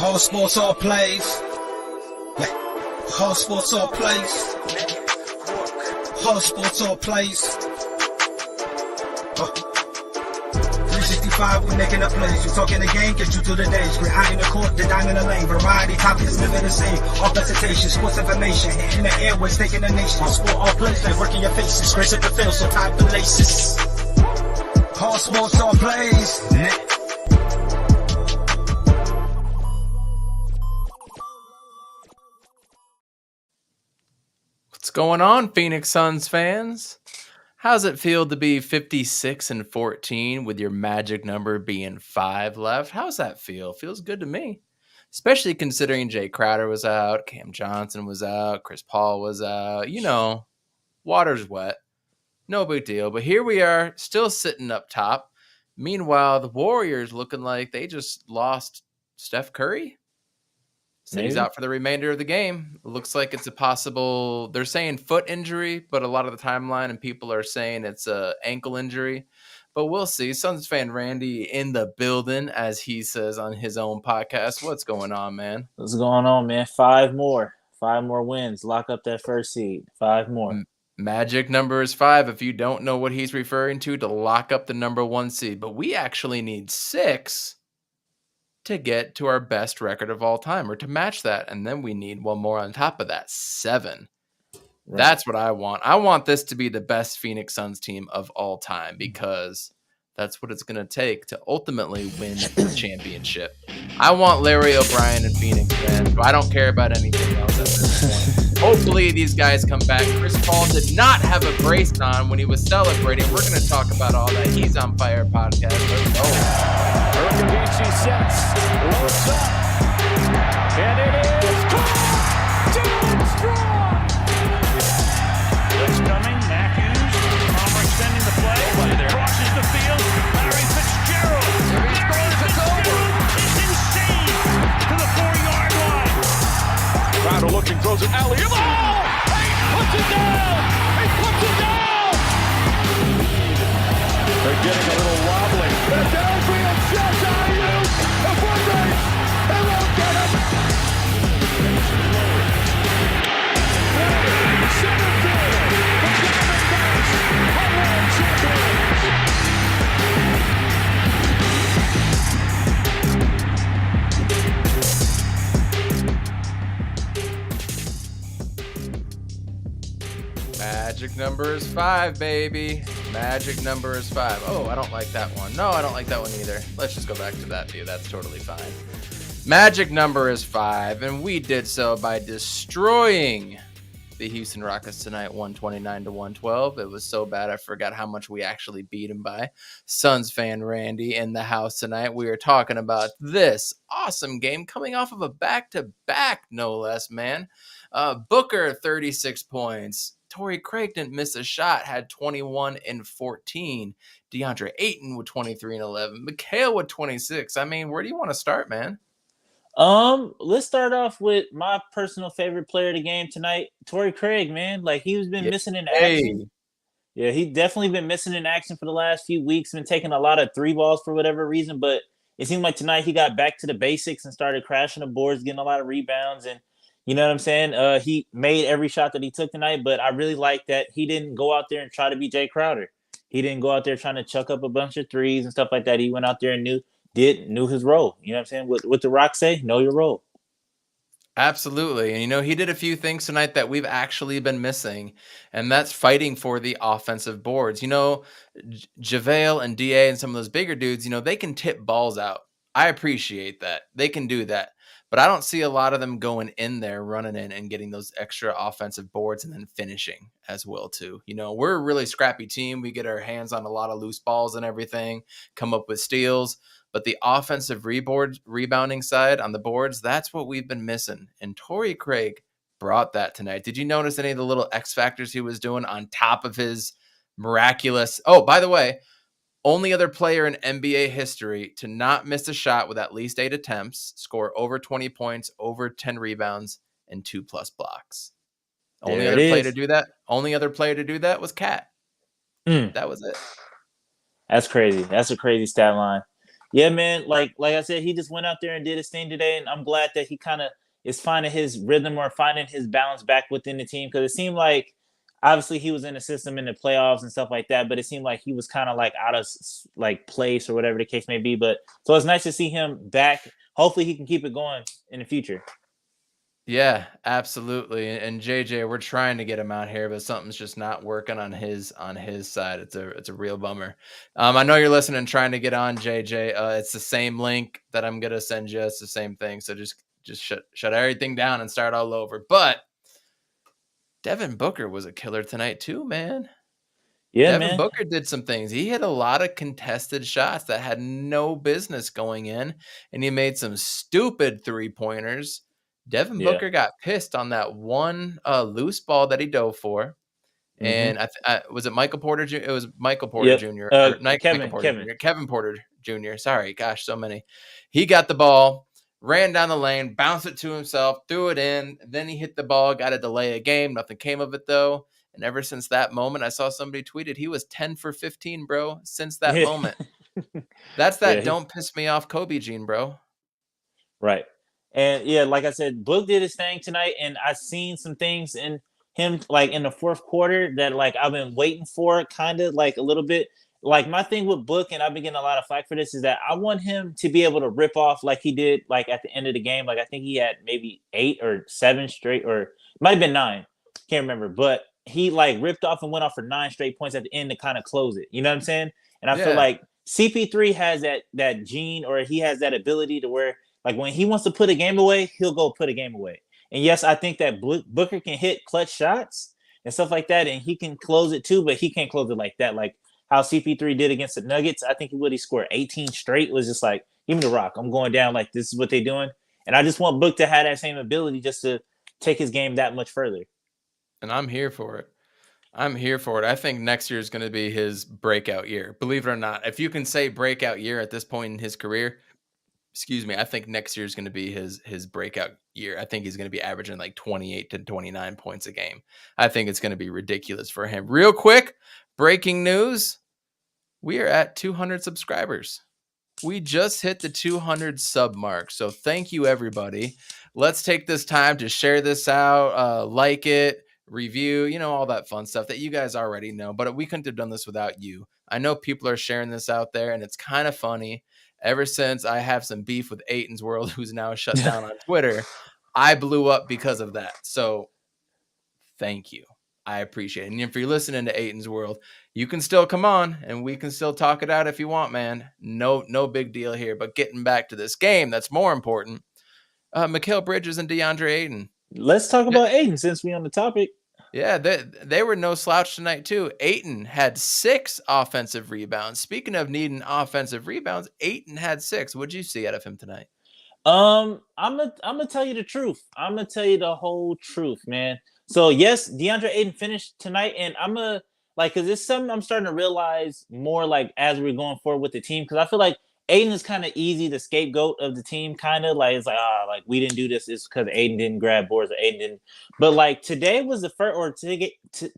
All sports, all plays. Yeah. All sports, all plays. All sports, all plays. 365, we making up plays. You talking the game, get you through the days. We're high in the court, the dime in the lane. Variety, topics, living the same. All presentation, sports information. Hitting the airways, taking the nation. All sport, all plays, like working your faces. Grace at the field, so tie the laces. All sports, all plays. What's going on, Phoenix Suns fans? How's it feel to be 56-14 with your magic number being 5 left? How's that feel? Feels good to me. Especially considering Jay Crowder was out, Cam Johnson was out, Chris Paul was out. You know, water's wet. No big deal. But here we are, still sitting up top. Meanwhile, the Warriors looking like they just lost Steph Curry. Said he's out for the remainder of the game. It looks like it's a possible, they're saying foot injury, but a lot of the timeline and people are saying it's a ankle injury. But we'll see. Suns fan Randy in the building, as he says on his own podcast. What's going on, man? What's going on, man? 5 more. 5 more wins. Lock up that first seed. 5 more. Magic number is 5. If you don't know what he's referring to lock up the number 1 seed. But we actually need 6 to get to our best record of all time, or to match that. And then we need one more on top of that, 7. Right. That's what I want. I want this to be the best Phoenix Suns team of all time, because that's what it's going to take to ultimately win the championship. I want Larry O'Brien and Phoenix, man. I don't care about anything else at this point. Hopefully these guys come back. Chris Paul did not have a brace on when he was celebrating. We're going to talk about all that. He's on Fire podcast. Let's go. Urkavici sets, looks up, and it is caught! Down strong! Blitz coming, Matthews, Palmer extending the play, crosses the field, Larry Fitzgerald. Larry Fitzgerald is insane to the 4-yard line. Crowder looking, throws it alley-oop. Oh! He puts it down! He puts it down! They're getting a little wobbly. The downfield shot on you. The foot race. They won't get him. Center field. The Diamondbacks are world champions. Magic number is 5, baby. Magic number is 5. Oh, I don't like that one. No, I don't like that one either. Let's just go back to that view. That's totally fine. Magic number is 5, and we did so by destroying the Houston Rockets tonight, 129-112. It was so bad I forgot how much we actually beat them by. Suns fan Randy in the house tonight. We are talking about this awesome game coming off of a back-to-back, no less, man. Booker, 36 points. Torrey Craig didn't miss a shot, had 21 and 14. DeAndre Ayton with 23 and 11. Mikal with 26. I mean, where do you want to start, man? Let's start off with my personal favorite player of the game tonight, Torrey Craig, man. Like, he's been missing in action. Yeah, he definitely been missing in action for the last few weeks. Been taking a lot of 3 balls for whatever reason, but it seemed like tonight he got back to the basics and started crashing the boards, getting a lot of rebounds, and you know what I'm saying? He made every shot that he took tonight, but I really like that he didn't go out there and try to be Jay Crowder. He didn't go out there trying to chuck up a bunch of threes and stuff like that. He went out there and knew his role. You know what I'm saying? What the Rock say? Know your role. Absolutely. And, you know, he did a few things tonight that we've actually been missing, and that's fighting for the offensive boards. You know, JaVale and DA and some of those bigger dudes, you know, they can tip balls out. I appreciate that. They can do that. But I don't see a lot of them going in there, running in and getting those extra offensive boards and then finishing as well, too. You know, we're a really scrappy team. We get our hands on a lot of loose balls and everything, come up with steals. But the offensive rebounding side on the boards, that's what we've been missing. And Torrey Craig brought that tonight. Did you notice any of the little X factors he was doing on top of his miraculous? Oh, by the way, only other player in NBA history to not miss a shot with at least 8 attempts, score over 20 points, over 10 rebounds, and 2+ blocks. Only other player to do that. Only other player to do that was Cat. That was it. That's crazy. That's a crazy stat line. Yeah, man. Like I said, he just went out there and did his thing today, and I'm glad that he kind of is finding his rhythm or finding his balance back within the team because it seemed like obviously he was in the system in the playoffs and stuff like that, but it seemed like he was kind of like out of like place or whatever the case may be. But so it's nice to see him back. Hopefully, he can keep it going in the future. Yeah, absolutely. And JJ, we're trying to get him out here, but something's just not working on his side. It's a real bummer. I know you're listening and trying to get on, JJ. It's the same link that I'm gonna send you. It's the same thing. So just shut everything down and start all over. But Devin Booker was a killer tonight too, man. Yeah, Devin man. Booker did some things. He hit a lot of contested shots that had no business going in, and he made some stupid three-pointers. Devin Yeah. Booker got pissed on that one loose ball that he dove for. And was it Michael Porter Jr.? It was Michael Porter Yep. Jr. Or not Michael Porter Kevin. Jr. Kevin Porter Jr. Sorry, gosh, so many. He got the ball, ran down the lane, bounced it to himself, threw it in. Then he hit the ball, got a delay of game. Nothing came of it though. And ever since that moment, I saw somebody tweeted he was 10 for 15, bro. Since that moment, that's that don't piss me off Kobe gene, bro. Right. And yeah, like I said, Book did his thing tonight, and I seen some things in him like in the fourth quarter that like I've been waiting for, kind of like a little bit. Like my thing with Book, and I've been getting a lot of flack for this, is that I want him to be able to rip off like he did like at the end of the game. Like I think he had maybe 8 or 7 straight, or it might have been 9. Can't remember, but he like ripped off and went off for 9 straight points at the end to kind of close it. You know what I'm saying? And I feel like CP3 has that gene, or he has that ability to where like when he wants to put a game away, he'll go put a game away. And yes, I think that Booker can hit clutch shots and stuff like that, and he can close it too, but he can't close it like that. Like how CP3 did against the Nuggets, I think he scored 18 straight. It was just like, give me the rock. I'm going down. Like this is what they're doing. And I just want Book to have that same ability just to take his game that much further. And I'm here for it. I think next year is going to be his breakout year. Believe it or not, if you can say breakout year at this point in his career, I think next year is going to be his breakout year. I think he's going to be averaging like 28 to 29 points a game. I think it's going to be ridiculous for him. Real quick, breaking news. We are at 200 subscribers. We just hit the 200 sub mark. So thank you, everybody. Let's take this time to share this out, like it, review, all that fun stuff that you guys already know. But we couldn't have done this without you. I know people are sharing this out there, and it's kind of funny. Ever since I have some beef with Aiton's World, who's now shut down on Twitter, I blew up because of that. So thank you. I appreciate it. And if you're listening to Aiton's World, you can still come on and we can still talk it out if you want, man. No big deal here. But getting back to this game, that's more important. Mikal Bridges and DeAndre Ayton. Let's talk about Ayton since we're on the topic. Yeah, they were no slouch tonight too. Ayton had 6 offensive rebounds. Speaking of needing offensive rebounds, Ayton had 6. What'd you see out of him tonight? I'm gonna tell you the truth. I'm gonna tell you the whole truth, man. So yes, DeAndre Ayton finished tonight, and I'm gonna because it's something I'm starting to realize more like as we're going forward with the team, because I feel like Ayton is kind of easy the scapegoat of the team, kind of like it's like like we didn't do this, it's because Ayton didn't grab boards or Ayton didn't. But like today was the first, or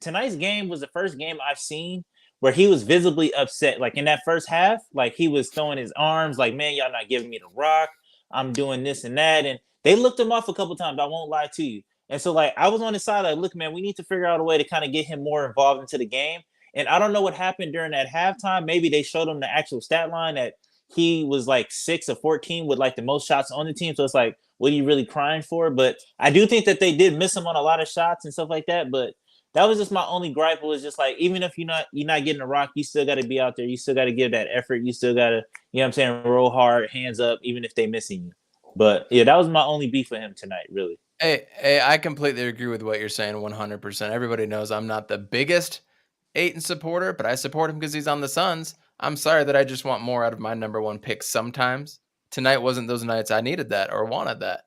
tonight's game was the first game I've seen where he was visibly upset. Like in that first half, like he was throwing his arms, like, man, y'all not giving me the rock. I'm doing this and that. And they looked him off a couple times. I won't lie to you. And so, like, I was on his side, like, look, man, we need to figure out a way to kind of get him more involved into the game. And I don't know what happened during that halftime. Maybe they showed him the actual stat line that he was like 6 of 14 with like the most shots on the team. So it's like, what are you really crying for? But I do think that they did miss him on a lot of shots and stuff like that. But that was just my only gripe, was just like, even if you're not getting a rock, you still got to be out there. You still got to give that effort. You still got to, you know what I'm saying, roll hard, hands up, even if they missing you. But yeah, that was my only beef with him tonight, really. Hey, I completely agree with what you're saying 100%. Everybody knows I'm not the biggest Ayton supporter, but I support him because he's on the Suns. I'm sorry that I just want more out of my number one pick sometimes. Tonight wasn't those nights I needed that or wanted that.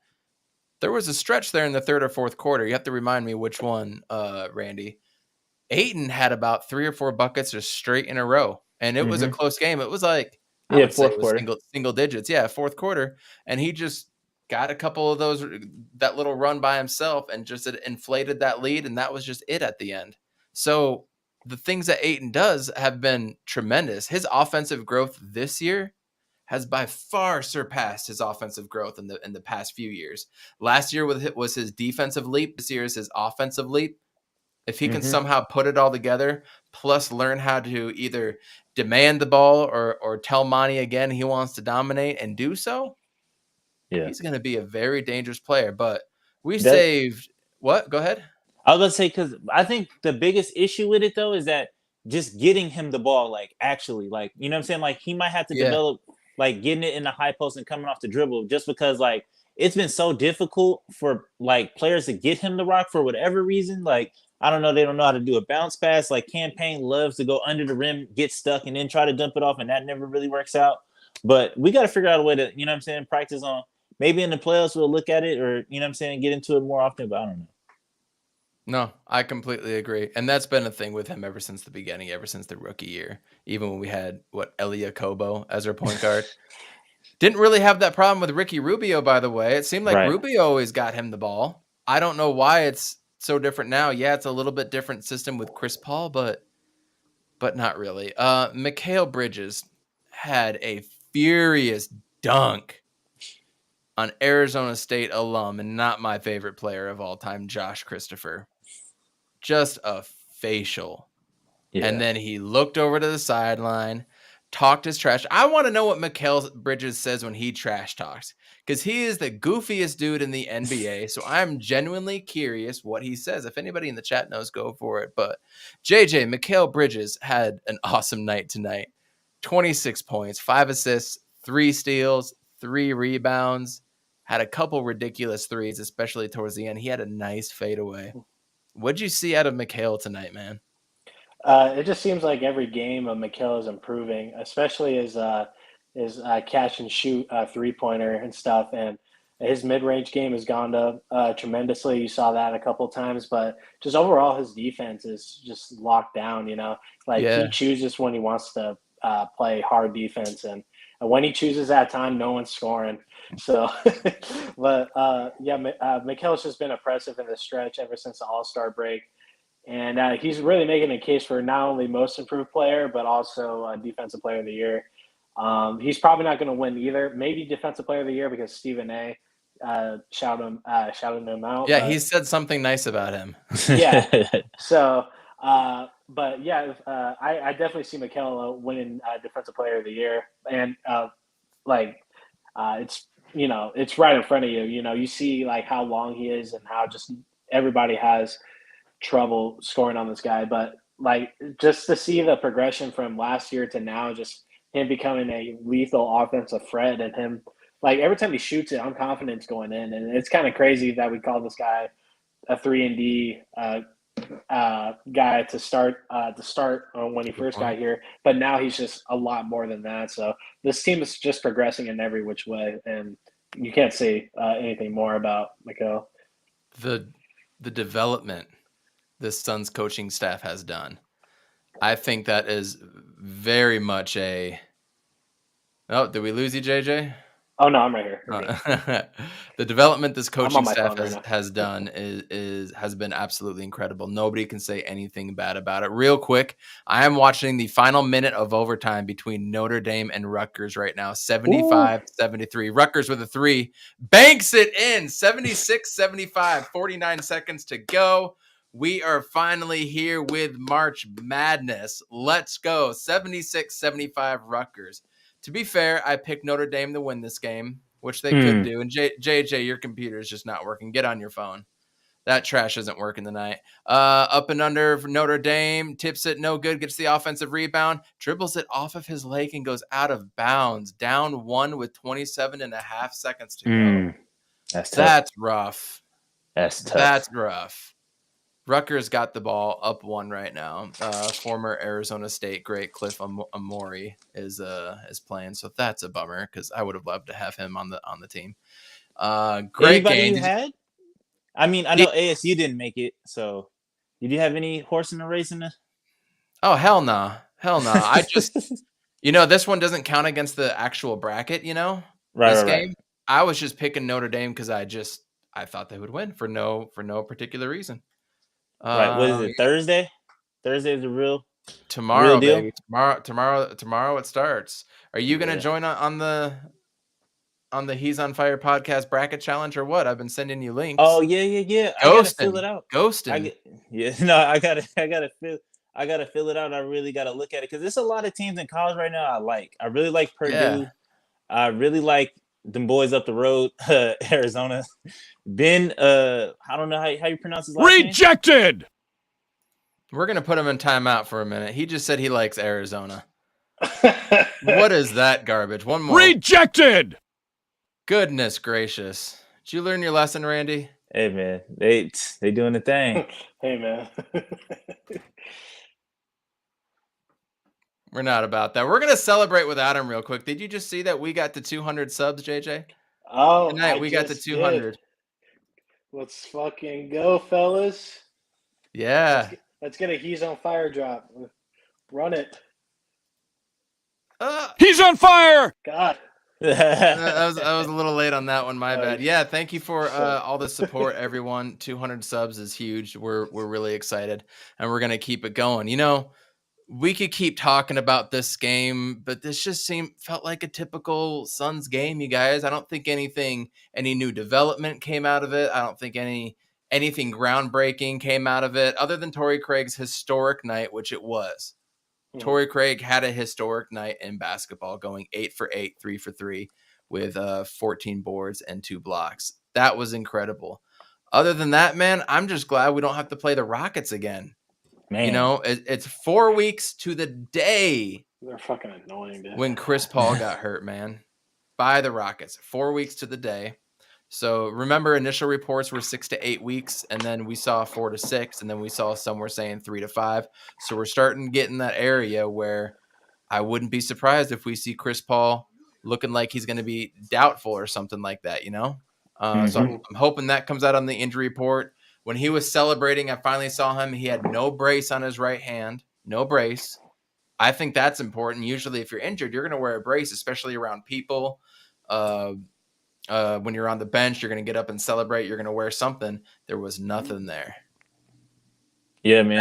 There was a stretch there in the third or fourth quarter. You have to remind me which one, Randy. Ayton had about 3 or 4 buckets just straight in a row, and it was a close game. It was like, I would say it was single digits. Yeah, fourth quarter. And he just got a couple of those, that little run by himself, and just inflated that lead, and that was just it at the end. So the things that Ayton does have been tremendous. His offensive growth this year has by far surpassed his offensive growth in the past few years. Last year was his defensive leap. This year is his offensive leap. If he can somehow put it all together, plus learn how to either demand the ball or tell Monty again he wants to dominate and do so, he's going to be a very dangerous player. But we saved what? Go ahead. I was going to say, because I think the biggest issue with it, though, is that just getting him the ball, like, actually, like, you know what I'm saying? Like, he might have to develop, like, getting it in the high post and coming off the dribble, just because, like, it's been so difficult for, like, players to get him the rock for whatever reason. Like, I don't know. They don't know how to do a bounce pass. Like, Campaign loves to go under the rim, get stuck, and then try to dump it off, and that never really works out. But we got to figure out a way to, you know what I'm saying, practice on. Maybe in the playoffs we'll look at it, or, you know what I'm saying, get into it more often, but I don't know. No, I completely agree. And that's been a thing with him ever since the beginning, ever since the rookie year. Even when we had, Elia Kobo as our point guard. Didn't really have that problem with Ricky Rubio, by the way. It seemed like Rubio always got him the ball. I don't know why it's so different now. Yeah, it's a little bit different system with Chris Paul, but not really. Mikal Bridges had a furious dunk on Arizona State alum and not my favorite player of all time, Josh Christopher. Just a facial. Yeah. And then he looked over to the sideline, talked his trash. I want to know what Mikal Bridges says when he trash talks, because he is the goofiest dude in the NBA. So I'm genuinely curious what he says. If anybody in the chat knows, go for it. But JJ, Mikal Bridges had an awesome night tonight. 26 points, 5 assists, 3 steals, 3 rebounds. Had a couple ridiculous threes, especially towards the end. He had a nice fadeaway. What'd you see out of Mikal tonight, man? It just seems like every game of Mikal is improving, especially his catch and shoot 3-pointer and stuff. And his mid-range game has gone up tremendously. You saw that a couple of times, but just overall his defense is just locked down. You know, like he chooses when he wants to play hard defense, and when he chooses that time, no one's scoring. So, but Mikal's just been impressive in this stretch ever since the All-Star break. And he's really making a case for not only most improved player, but also defensive player of the year. He's probably not going to win either. Maybe defensive player of the year because Stephen A. shouted him out. Yeah, he said something nice about him. Yeah. So, but yeah, I definitely see Mikal winning defensive player of the year. And it's, you know, it's right in front of you. You know, you see like how long he is and how just everybody has trouble scoring on this guy, but like just to see the progression from last year to now, just him becoming a lethal offensive threat, and him like every time he shoots it, I'm confident it's going in. And it's kind of crazy that we call this guy a 3-and-D guy to start when he first got here, but now he's just a lot more than that. So this team is just progressing in every which way, and you can't say anything more about Mikal. The development this Suns coaching staff has done, I think that is very much a. Oh, did we lose you, JJ? Oh no, I'm right here. The development this coaching staff has done has been absolutely incredible. Nobody can say anything bad about it. Real quick, I am watching the final minute of overtime between Notre Dame and Rutgers right now. 75-73. Rutgers with a 3. Banks it in. 76-75. 49 seconds to go. We are finally here with March Madness. Let's go. 76-75 Rutgers. To be fair, I picked Notre Dame to win this game, which they could do. And JJ, your computer is just not working. Get on your phone. That trash isn't working tonight. Up and under for Notre Dame. Tips it, no good. Gets the offensive rebound. Dribbles it off of his leg and goes out of bounds. Down 1 with 27.5 seconds to go. That's rough. That's tough. That's rough. Rutgers got the ball up 1 right now. Former Arizona State great Cliff Amori is playing, so that's a bummer because I would have loved to have him on the team. Great Anybody game. You had? I mean, I know ASU didn't make it, so did you have any horse in the race in this? Oh hell no, I just this one doesn't count against the actual bracket. This game. I was just picking Notre Dame because I thought they would win for no particular reason. Right. What is it? Thursday? Thursday is the real Tomorrow, Real deal? baby. Tomorrow it starts. Are you gonna join on the He's on Fire podcast bracket challenge or what? I've been sending you links. Oh yeah. I gotta fill it out. Ghosting. I gotta fill it out. I really gotta look at it because there's a lot of teams in college right now. I really like Purdue. Yeah. I really like them boys up the road, Arizona. Ben, I don't know how you pronounce his last name. Rejected. We're gonna put him in timeout for a minute. He just said he likes Arizona. What is that garbage? One more. Rejected. Goodness gracious. Did you learn your lesson, Randy? Hey man, they doing the thing. Hey man. We're not about that. We're gonna celebrate without him real quick. Did you just see that we got to 200 subs, JJ? Oh, Tonight we got to 200. Did. Let's fucking go, fellas. Yeah. Let's get a He's on Fire drop. Run it. He's on fire. God. I was a little late on that one. My bad. Yeah, thank you for all the support, everyone. 200 subs is huge. We're really excited, and we're gonna keep it going. You know, we could keep talking about this game, but this just felt like a typical Suns game, you guys. I don't think any new development came out of it. I don't think anything groundbreaking came out of it, other than Torrey Craig's historic night, which it was. Torrey Craig had a historic night in basketball, going 8 for 8, 3 for 3 with 14 boards and 2 blocks. That was incredible. Other than that, man, I'm just glad we don't have to play the Rockets again. Man. You know, it's 4 weeks to the day. They're fucking annoying, dude. When Chris Paul got hurt, man. By the Rockets. 4 weeks to the day. So remember, initial reports were 6 to 8 weeks, and then we saw 4 to 6, and then we saw some were saying 3 to 5. So we're starting to get in that area where I wouldn't be surprised if we see Chris Paul looking like he's going to be doubtful or something like that, you know? So I'm hoping that comes out on the injury report. When he was celebrating, I finally saw him. He had no brace on his right hand, no brace. I think that's important. Usually if you're injured, you're going to wear a brace, especially around people. When you're on the bench, you're going to get up and celebrate. You're going to wear something. There was nothing there. Yeah, man.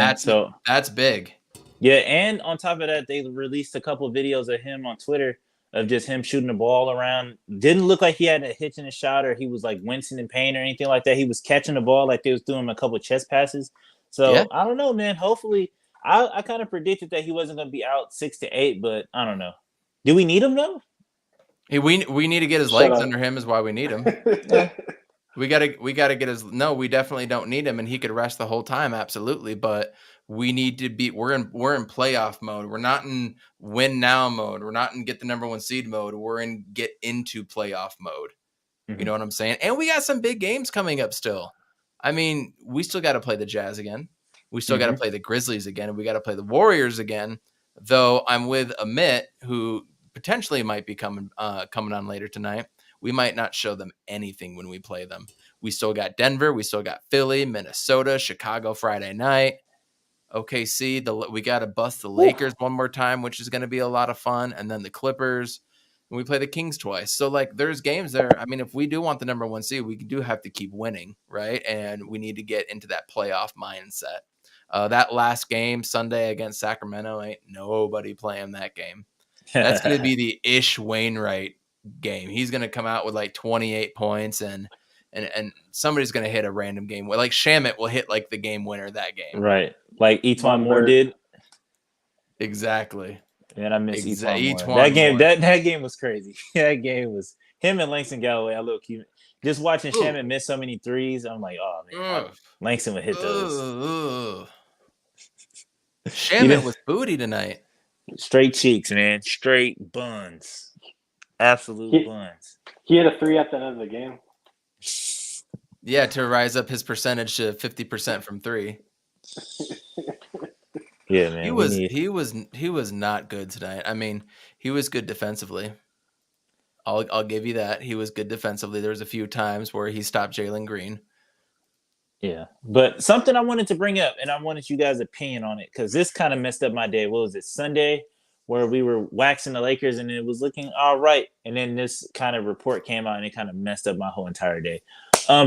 That's big. Yeah, and on top of that, they released a couple of videos of him on Twitter of just him shooting the ball around. Didn't look like he had a hitch in his shot or he was like wincing in pain or anything like that. He was catching the ball like they was doing a couple of chest passes. So yeah. I don't know, man. Hopefully, I kind of predicted that he wasn't going to be out 6 to 8, but I don't know. Do we need him though? Hey, we need to get his legs under him is why we need him. We gotta get his. No, we definitely don't need him, and he could rest the whole time, absolutely. But we need to be. We're in playoff mode. We're not in win now mode. We're not in get the number 1 seed mode. We're in get into playoff mode. You know what I'm saying? And we got some big games coming up still. I mean, we still got to play the Jazz again. We still got to play the Grizzlies again, and we got to play the Warriors again. Though I'm with Amit, who potentially might be coming on later tonight. We might not show them anything when we play them. We still got Denver. We still got Philly, Minnesota, Chicago Friday night. OKC. We got to bust the Lakers one more time, which is going to be a lot of fun. And then the Clippers. And we play the Kings twice. So, like, there's games there. I mean, if we do want the number 1 seed, we do have to keep winning, right? And we need to get into that playoff mindset. That last game, Sunday against Sacramento, ain't nobody playing that game. That's going to be the Ish Wainwright game. He's going to come out with like 28 points and somebody's going to hit a random game. Like Shamet will hit like the game winner that game. Right. Like Etuan Moore did. Exactly. Man, I miss Etuan Moore. That game, that game was crazy. That game was him and Langston Galloway. I look cute. Just watching Shamet miss so many threes, I'm like, oh man, Langston would hit those. Shamet was booty tonight. Straight cheeks, man. Straight buns. Absolute buns. He had a 3 at the end of the game. Yeah, to rise up his percentage to 50% from 3. Yeah, man. He was not good tonight. I mean, he was good defensively. I'll give you that. He was good defensively. There was a few times where he stopped Jalen Green. Yeah, but something I wanted to bring up, and I wanted you guys' opinion on it, because this kind of messed up my day. What was it, Sunday, where we were waxing the Lakers, and it was looking all right, and then this kind of report came out, and it kind of messed up my whole entire day.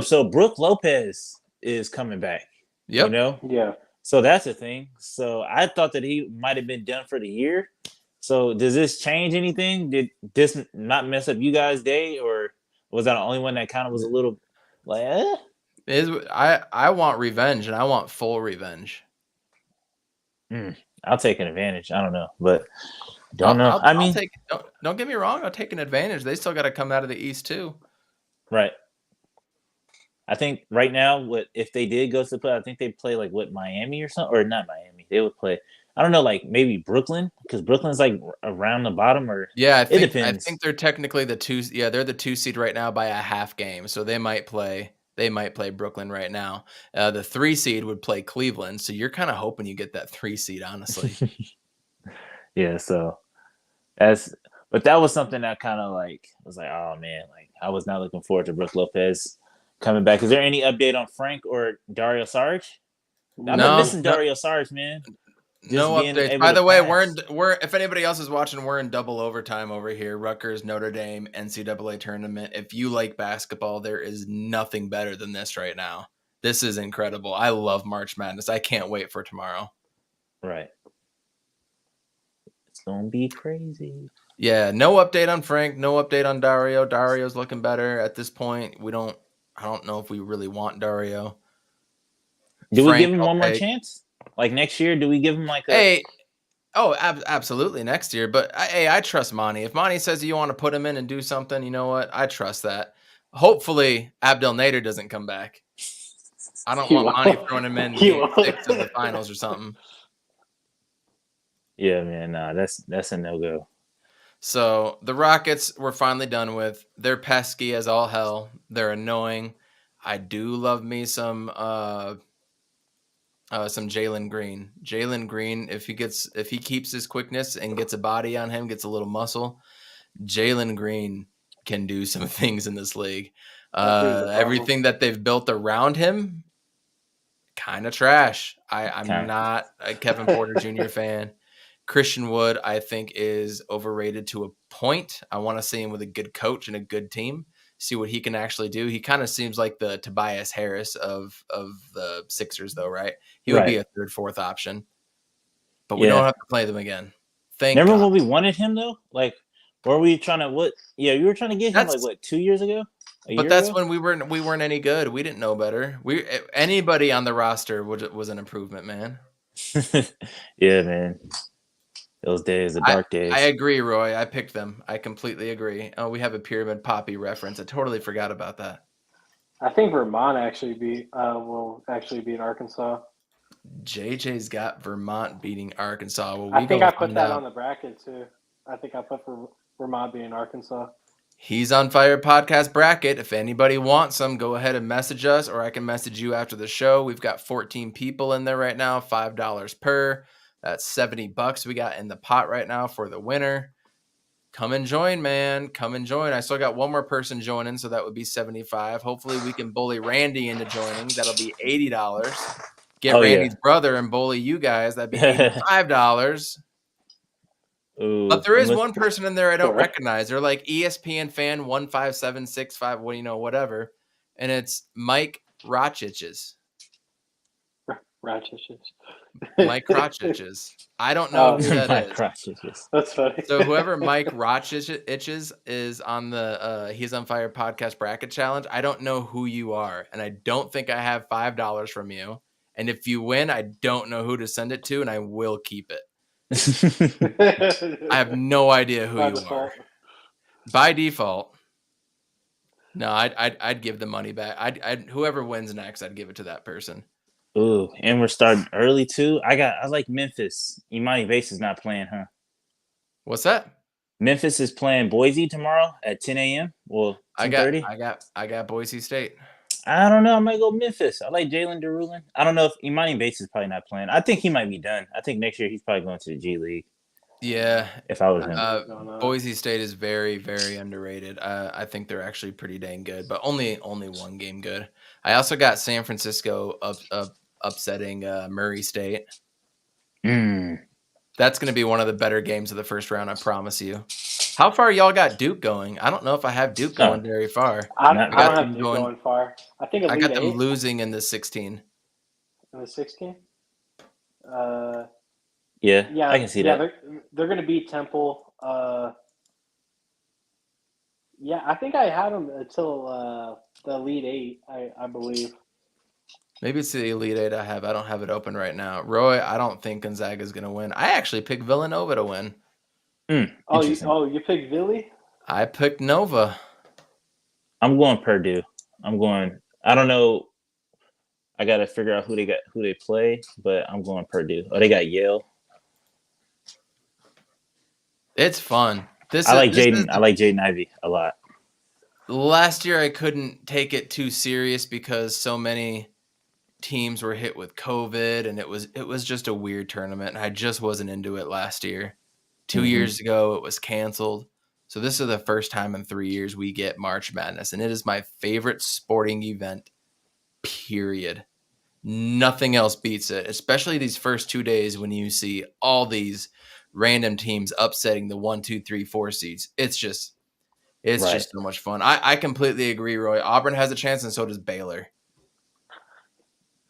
So Brook Lopez is coming back. Yep. You know? Yeah. So that's the thing. So I thought that he might have been done for the year. So does this change anything? Did this not mess up you guys' day, or was I the only one that kind of was a little like, I want revenge, and I want full revenge. I'll take an advantage. I don't know, but don't know. I'll take. Don't get me wrong. I'll take an advantage. They still got to come out of the East too. Right. I think right now, if they did go to the play? I think they'd play like Miami or something, or not Miami. They would play. I don't know, like maybe Brooklyn, because Brooklyn's like around the bottom, or yeah, it depends. I think they're technically the 2. Yeah, they're the 2 seed right now by a half game, so they might play. They might play Brooklyn right now. The 3 seed would play Cleveland, so you're kind of hoping you get that 3 seed, honestly. Yeah, so but that was something that kind of like was like, oh man, like I was not looking forward to Brook Lopez coming back. Is there any update on Frank or Dario Saric? I've been missing Dario Saric, man. No updates. By the way, we're if anybody else is watching, we're in double overtime over here. Rutgers, Notre Dame, NCAA tournament. If you like basketball, there is nothing better than this right now. This is incredible. I love March Madness. I can't wait for tomorrow. Right. It's gonna be crazy. Yeah, no update on Frank, no update on Dario. Dario's looking better at this point. I don't know if we really want Dario. Do we give him one more chance? Like next year, do we give him like a absolutely next year. But I trust Monty. If Monty says you want to put him in and do something, you know what? I trust that. Hopefully Abdel Nader doesn't come back. I don't want Monty throwing him in game 6 of the finals or something. Yeah, man, nah, that's a no-go. So the Rockets we're finally done with. They're pesky as all hell. They're annoying. I do love me some Jalen Green. Jalen Green, if he keeps his quickness and gets a body on him, gets a little muscle, Jalen Green can do some things in this league. Everything that they've built around him, kind of trash. I'm not a Kevin Porter Jr. fan. Christian Wood, I think, is overrated to a point. I want to see him with a good coach and a good team, see what he can actually do. He kind of seems like the Tobias Harris of the Sixers, though, right? He would be a 3rd, 4th option. But we don't have to play them again. Remember when we wanted him, though? Like, were we trying to what? Yeah, you were trying to get him 2 years ago? But that's when we weren't any good. We didn't know better. Anybody on the roster was an improvement, man. Yeah, man. Those days, the dark days. I agree, Roy. I picked them. I completely agree. Oh, we have a Pyramid Poppy reference. I totally forgot about that. I think Vermont will actually beat Arkansas. JJ's got Vermont beating Arkansas. Well, I think I put that on the bracket too. I think I put for Vermont beating Arkansas. He's on Fire podcast bracket. If anybody wants some, go ahead and message us, or I can message you after the show. We've got 14 people in there right now, $5 per. That's $70 we got in the pot right now for the winner. Come and join, man. Come and join. I still got one more person joining, so that would be $75. Hopefully we can bully Randy into joining. That'll be $80. Get Randy's brother and bully you guys. That'd be $85. Ooh, but there is one person in there I don't recognize. They're like ESPN fan 15765, whatever. And it's Mike Rochiches. Mike Rochiches. I don't know who that is. Rochiches. That's funny. So whoever Mike Rochiches is on the He's on Fire podcast bracket challenge, I don't know who you are, and I don't think I have $5 from you. And if you win, I don't know who to send it to, and I will keep it. I have no idea who you are. By default. No, I'd give the money back. I'd whoever wins next, I'd give it to that person. Ooh, and we're starting early too. I like Memphis. Imani Bates is not playing, huh? What's that? Memphis is playing Boise tomorrow at 10 a.m. Well, 10:30. I got Boise State. I don't know. I might go Memphis. I like Jalen Derulin. I don't know if Imani Bates is probably not playing. I think he might be done. I think next year he's probably going to the G League. Yeah. If I was him. Boise State is very, very underrated. I think they're actually pretty dang good, but only one game good. I also got San Francisco upsetting Murray State. That's going to be one of the better games of the first round, I promise you. How far y'all got Duke going? I don't know if I have Duke going very far. I don't have Duke going far. I think I got them losing in the 16. In the 16? Yeah, Yeah, I can see yeah, that. they're going to beat Temple. Yeah, I think I had them until the Elite Eight, I believe. Maybe it's the Elite Eight I have. I don't have it open right now. Roy, I don't think Gonzaga is going to win. I actually picked Villanova to win. Interesting. You picked Villy? I picked Nova. I'm going Purdue. I don't know. I got to figure out who they play, but I'm going Purdue. Oh, they got Yale. It's fun. I like Jaden Ivey a lot. Last year I couldn't take it too serious because so many teams were hit with COVID and it was just a weird tournament and I just wasn't into it last year. 2 years ago it was canceled. So this is the first time in 3 years we get March Madness and it is my favorite sporting event, period. Nothing else beats it, especially these first 2 days when you see all these random teams upsetting the 1, 2, 3, 4 seeds. It's just so much fun. I completely agree, Roy. Auburn has a chance, and so does Baylor.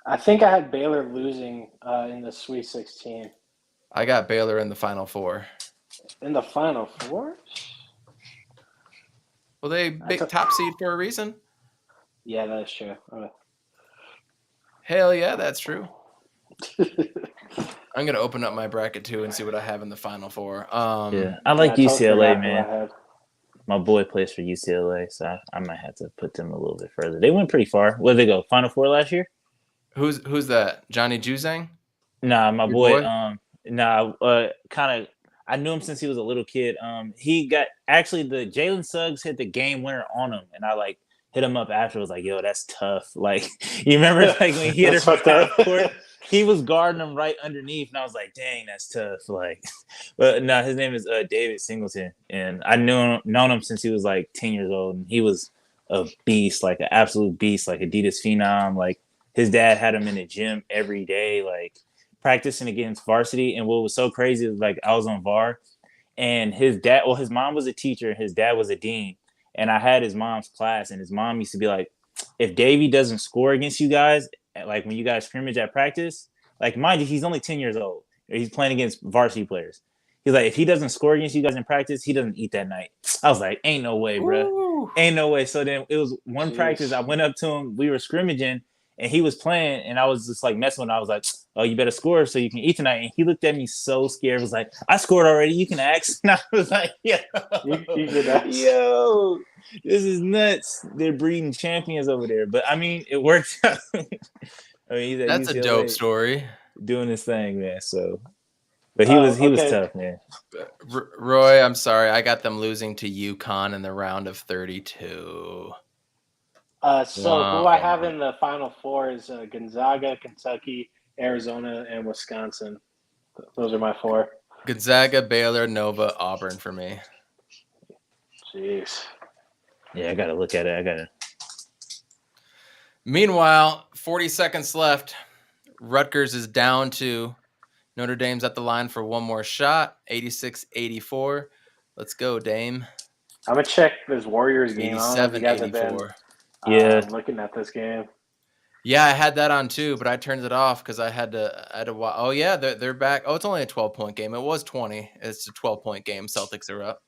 I think I had Baylor losing in the Sweet 16. I got Baylor in the Final Four. In the Final Four? Well, they big top seed for a reason. Yeah, that's true. Hell yeah, that's true. I'm going to open up my bracket, too, and see what I have in the Final Four. Yeah, I like UCLA, man. My boy plays for UCLA, so I might have to put them a little bit further. They went pretty far. Where did they go? Final Four last year? Who's that? Johnny Juzang? Nah, my boy. Kind of. I knew him since he was a little kid. He got the Jalen Suggs hit the game winner on him, and I hit him up after. Was like, "Yo, that's tough." Like, you remember when he hit it from half court? He was guarding him right underneath, and I was like, "Dang, that's tough." Like, but no, his name is David Singleton, and I known him since he was 10 years old, and he was a beast, an absolute beast, Adidas phenom. Like, his dad had him in the gym every day, practicing against varsity. And what was so crazy is I was on VAR, and his mom was a teacher, his dad was a dean, and I had his mom's class, and his mom used to be like, if Davey doesn't score against you guys, when you guys scrimmage at practice, mind you, he's only 10 years old. He's playing against varsity players. He's like, if he doesn't score against you guys in practice, he doesn't eat that night. I was like, ain't no way, bro. Ain't no way. So then it was one practice. I went up to him. We were scrimmaging, and he was playing, and I was just messing with him. I was like, oh, you better score so you can eat tonight. And he looked at me so scared. Was like, I scored already. You can ask. And I was like, yo, yo, this is nuts. They're breeding champions over there. But, I mean, it worked out. I mean, he's at That's UCLA a dope story. doing his thing, man. So, but he was tough, man. Roy, I'm sorry. I got them losing to UConn in the round of 32. Who I have in the Final Four is Gonzaga, Kentucky, Arizona, and Wisconsin. Those are my four. Gonzaga, Baylor, Nova, Auburn for me. Jeez. Yeah, I got to look at it. Meanwhile, 40 seconds left. Rutgers is down to Notre Dame's at the line for one more shot, 86-84. Let's go, Dame. I'm going to check this Warriors game. 87-84. Looking at this game. Yeah, I had that on too, but I turned it off because I had to watch. Oh yeah, they're back. Oh, it's only a 12-point game. It was 20. It's a 12-point game. Celtics are up.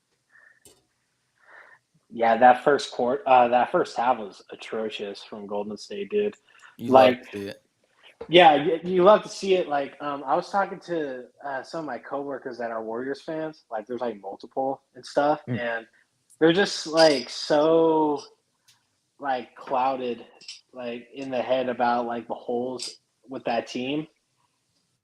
Yeah, that first half was atrocious from Golden State, dude. You love to see it. Yeah, you love to see it. I was talking to some of my coworkers that are Warriors fans. There's multiple and stuff, and they're just so clouded in the head about the holes with that team.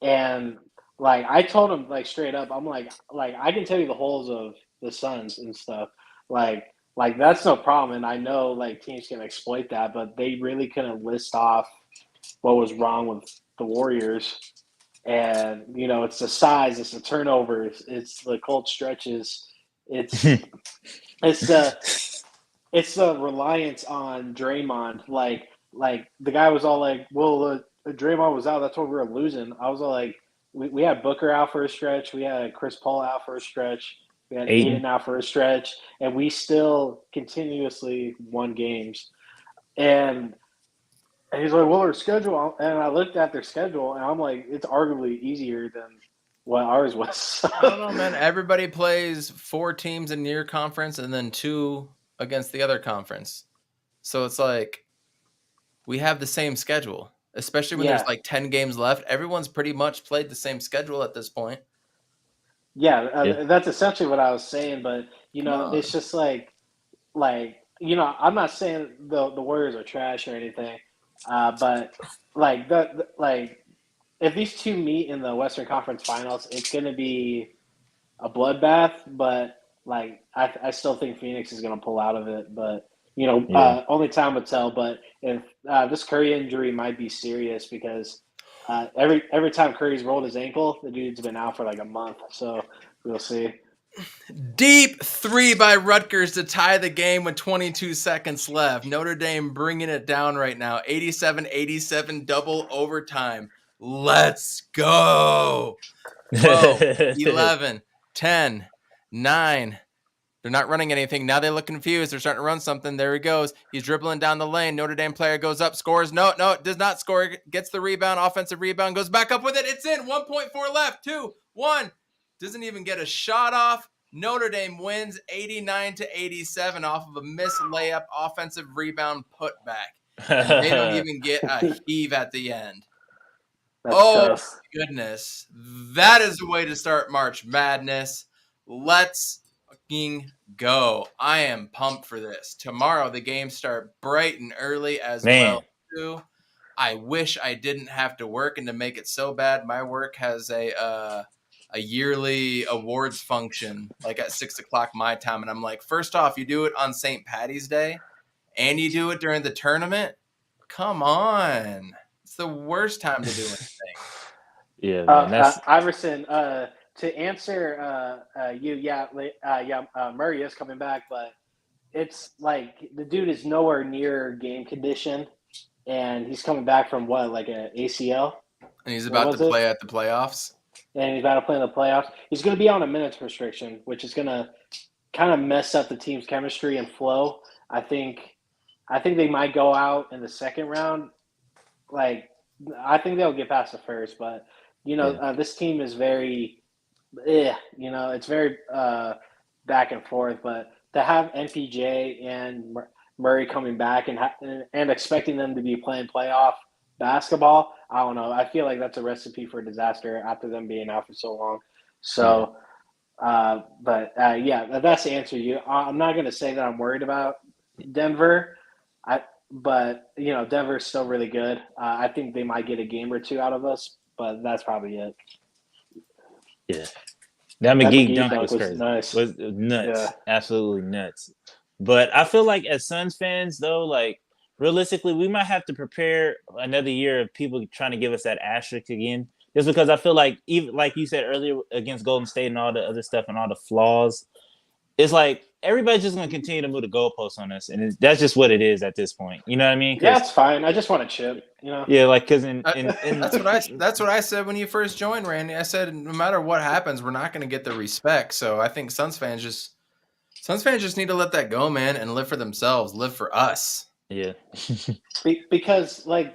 And I told them straight up, I'm like I can tell you the holes of the Suns and stuff. That's no problem, and I know teams can exploit that, but they really couldn't list off what was wrong with the Warriors. And it's the size, it's the turnovers, it's the cold stretches, it's it's the reliance on Draymond. The guy was all well, Draymond was out, that's why we were losing. I was all we had Booker out for a stretch, we had Chris Paul out for a stretch, we had Aiden out for a stretch, and we still continuously won games. And And he's like, well, our schedule, and I looked at their schedule, and I'm like, it's arguably easier than what ours was. I don't know, man. Everybody plays 4 teams in your conference and then 2 against the other conference. So it's like we have the same schedule, especially when there's like 10 games left. Everyone's pretty much played the same schedule at this point. Yeah, that's essentially what I was saying. But it's just like I'm not saying the Warriors are trash or anything, but if these two meet in the Western Conference Finals, it's going to be a bloodbath. But I still think Phoenix is going to pull out of it. But only time will tell. But if this Curry injury might be serious because every time Curry's rolled his ankle, the dude's been out for like a month. So we'll see. Deep 3 by Rutgers to tie the game with 22 seconds left. Notre Dame bringing it down right now. 87-87 double overtime. Let's go. 12, 11, 10, 9. They're not running anything. Now they look confused. They're starting to run something. There he goes. He's dribbling down the lane. Notre Dame player goes up, scores. No, does not score. Gets the rebound, offensive rebound, goes back up with it. It's in. 1.4 left. 2, 1. Doesn't even get a shot off. Notre Dame wins 89-87 off of a missed layup, offensive rebound putback. And they don't even get a heave at the end. That's tough. Goodness. That is the way to start March Madness. Let's fucking go. I am pumped for this. Tomorrow the games start bright and early as well too. I wish I didn't have to work, and to make it so bad, my work has a yearly awards function like at 6:00 my time, and I'm like, first off, you do it on St. Patty's Day and you do it during the tournament. Come on, it's the worst time to do anything. Yeah, man, Iverson, to answer Murray is coming back, but it's like the dude is nowhere near game condition, and he's coming back from like an ACL, and he's about to play at the playoffs. And he's about to play in the playoffs. He's going to be on a minutes restriction, which is going to kind of mess up the team's chemistry and flow. I think they might go out in the second round. I think they'll get past the first, but this team is very, it's very back and forth. But to have MPJ and Murray coming back and expecting them to be playing playoff basketball, I don't know. I feel like that's a recipe for disaster after them being out for so long. So, that's the answer. I'm not going to say that I'm worried about Denver, but Denver's still really good. I think they might get a game or 2 out of us, but that's probably it. Yeah, that McGee dunk was crazy. Nice. Was nuts, absolutely nuts. But I feel like as Suns fans, though, realistically, we might have to prepare another year of people trying to give us that asterisk again. Just because I feel like, even like you said earlier against Golden State and all the other stuff and all the flaws, it's like everybody's just going to continue to move the goalposts on us, and that's just what it is at this point. You know what I mean? Yeah, it's fine. I just want a chip. Yeah, because that's what I said when you first joined, Randy. I said no matter what happens, we're not going to get the respect. So I think Suns fans just need to let that go, man, and live for themselves, live for us. Yeah, because what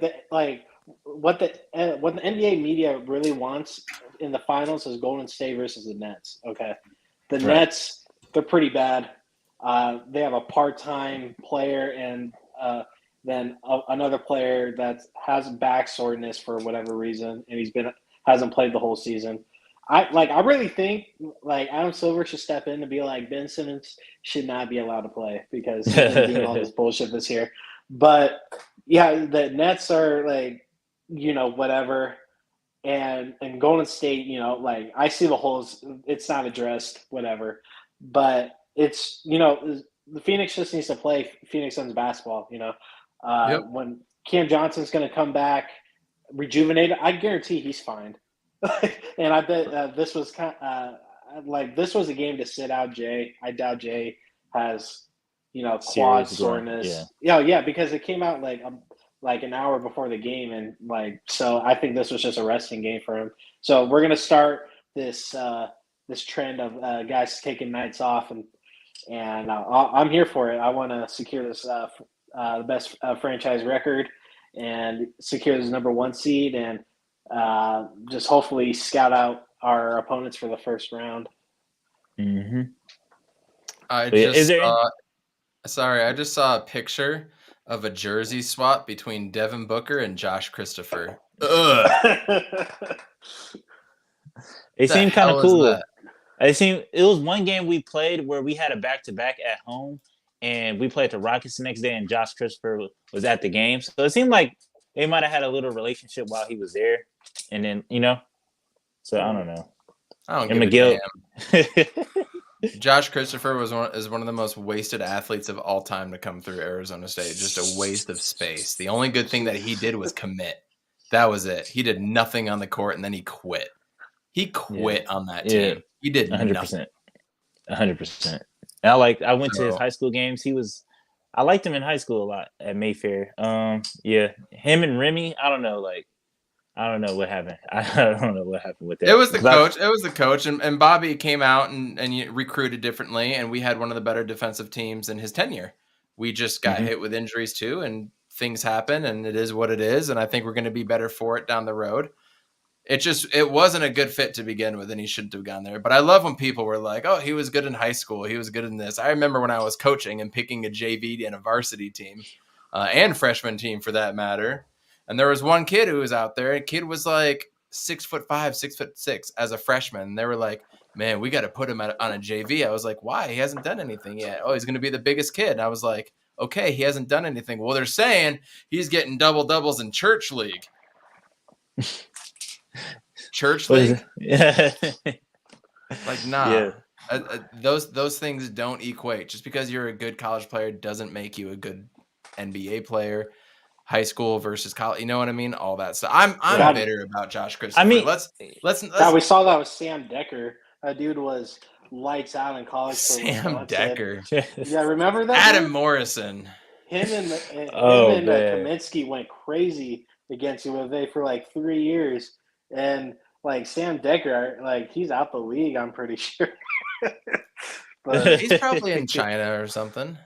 the NBA media really wants in the finals is Golden State versus the Nets. Okay, the Nets, they're pretty bad. They have a part-time player and then another player that has back soreness for whatever reason, and hasn't played the whole season. I really think Adam Silver should step in and be like, Ben Simmons should not be allowed to play because he's been doing all this bullshit this year. But yeah, the Nets are whatever, and Golden State, I see the holes. It's not addressed, whatever. But it's the Phoenix just needs to play Phoenix Suns basketball. When Cam Johnson's going to come back rejuvenated, I guarantee he's fine. And I bet this was this was a game to sit out Jay. I doubt Jay has quad soreness. Yeah, because it came out an hour before the game, and so I think this was just a resting game for him. So we're gonna start this trend of guys taking nights off, and I'm here for it. I want to secure this the best franchise record and secure his number 1 seed and just hopefully scout out our opponents for the first round. Mm-hmm. I just saw a picture of a jersey swap between Devin Booker and Josh Christopher. Ugh. It seemed kind of cool. That? It was one game we played where we had a back-to-back at home, and we played the Rockets the next day, and Josh Christopher was at the game. So it seemed like they might have had a little relationship while he was there, and then So I don't know. I don't give a damn. Josh Christopher is one of the most wasted athletes of all time to come through Arizona State. Just a waste of space. The only good thing that he did was commit. That was it. He did nothing on the court, and then he quit. He quit on that team. He did 100%. 100%. And I went to his high school games. I liked him in high school a lot at Mayfair. Him and Remy, I don't know. I don't know what happened. I don't know what happened with that. It was the coach. It was the coach, and Bobby came out and recruited differently, and we had one of the better defensive teams in his tenure. We just got hit with injuries too, and things happen, and it is what it is. And I think we're going to be better for it down the road. It wasn't a good fit to begin with, and he shouldn't have gone there. But I love when people were like, "Oh, he was good in high school. He was good in this." I remember when I was coaching and picking a JV and a varsity team, and freshman team for that matter. And there was one kid who was out there. A kid was like 6'5", 6'6" as a freshman. And they were like, "Man, we got to put him on a JV." I was like, "Why? He hasn't done anything yet." "Oh, he's going to be the biggest kid." And I was like, "Okay, he hasn't done anything." "Well, they're saying he's getting double-doubles in church league." Church league? Yeah. Nah. Yeah. Those things don't equate. Just because you're a good college player doesn't make you a good NBA player. High school versus college, you know what I mean? All that stuff. I'm bitter about Josh Christopher. I mean, let's. We saw that with Sam Decker. That dude was lights out in college. Sam Decker. Yeah, remember that? Adam Morrison. Him and Kaminsky went crazy against UVA for like 3 years, and Sam Decker, he's out the league. I'm pretty sure. But he's probably in China or something.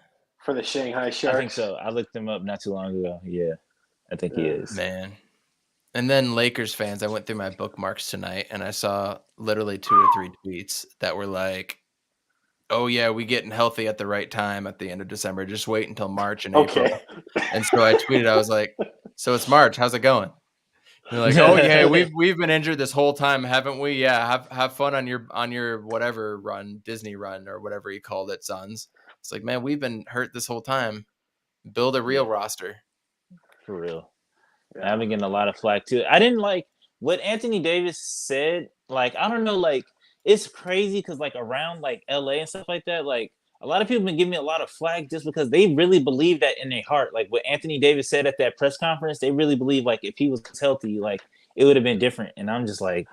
For the Shanghai Sharks. I think so. I looked him up not too long ago. Yeah, I think he is. Man. And then Lakers fans, I went through my bookmarks tonight, and I saw literally 2 or 3 tweets that were like, "Oh, yeah, we getting healthy at the right time at the end of December. Just wait until March and April." And so I tweeted, I was like, "So it's March. How's it going?" They're like, "Oh, yeah, we've been injured this whole time, haven't we? Yeah, have fun on your whatever run, Disney run or whatever he called it, Suns." It's like, man, we've been hurt this whole time. Build a real roster. For real. Yeah. I've been getting a lot of flack too. I didn't like what Anthony Davis said. I don't know, it's crazy because around LA and stuff like that, a lot of people have been giving me a lot of flack just because they really believe that in their heart. What Anthony Davis said at that press conference, they really believe if he was healthy, it would have been different. And I'm just like,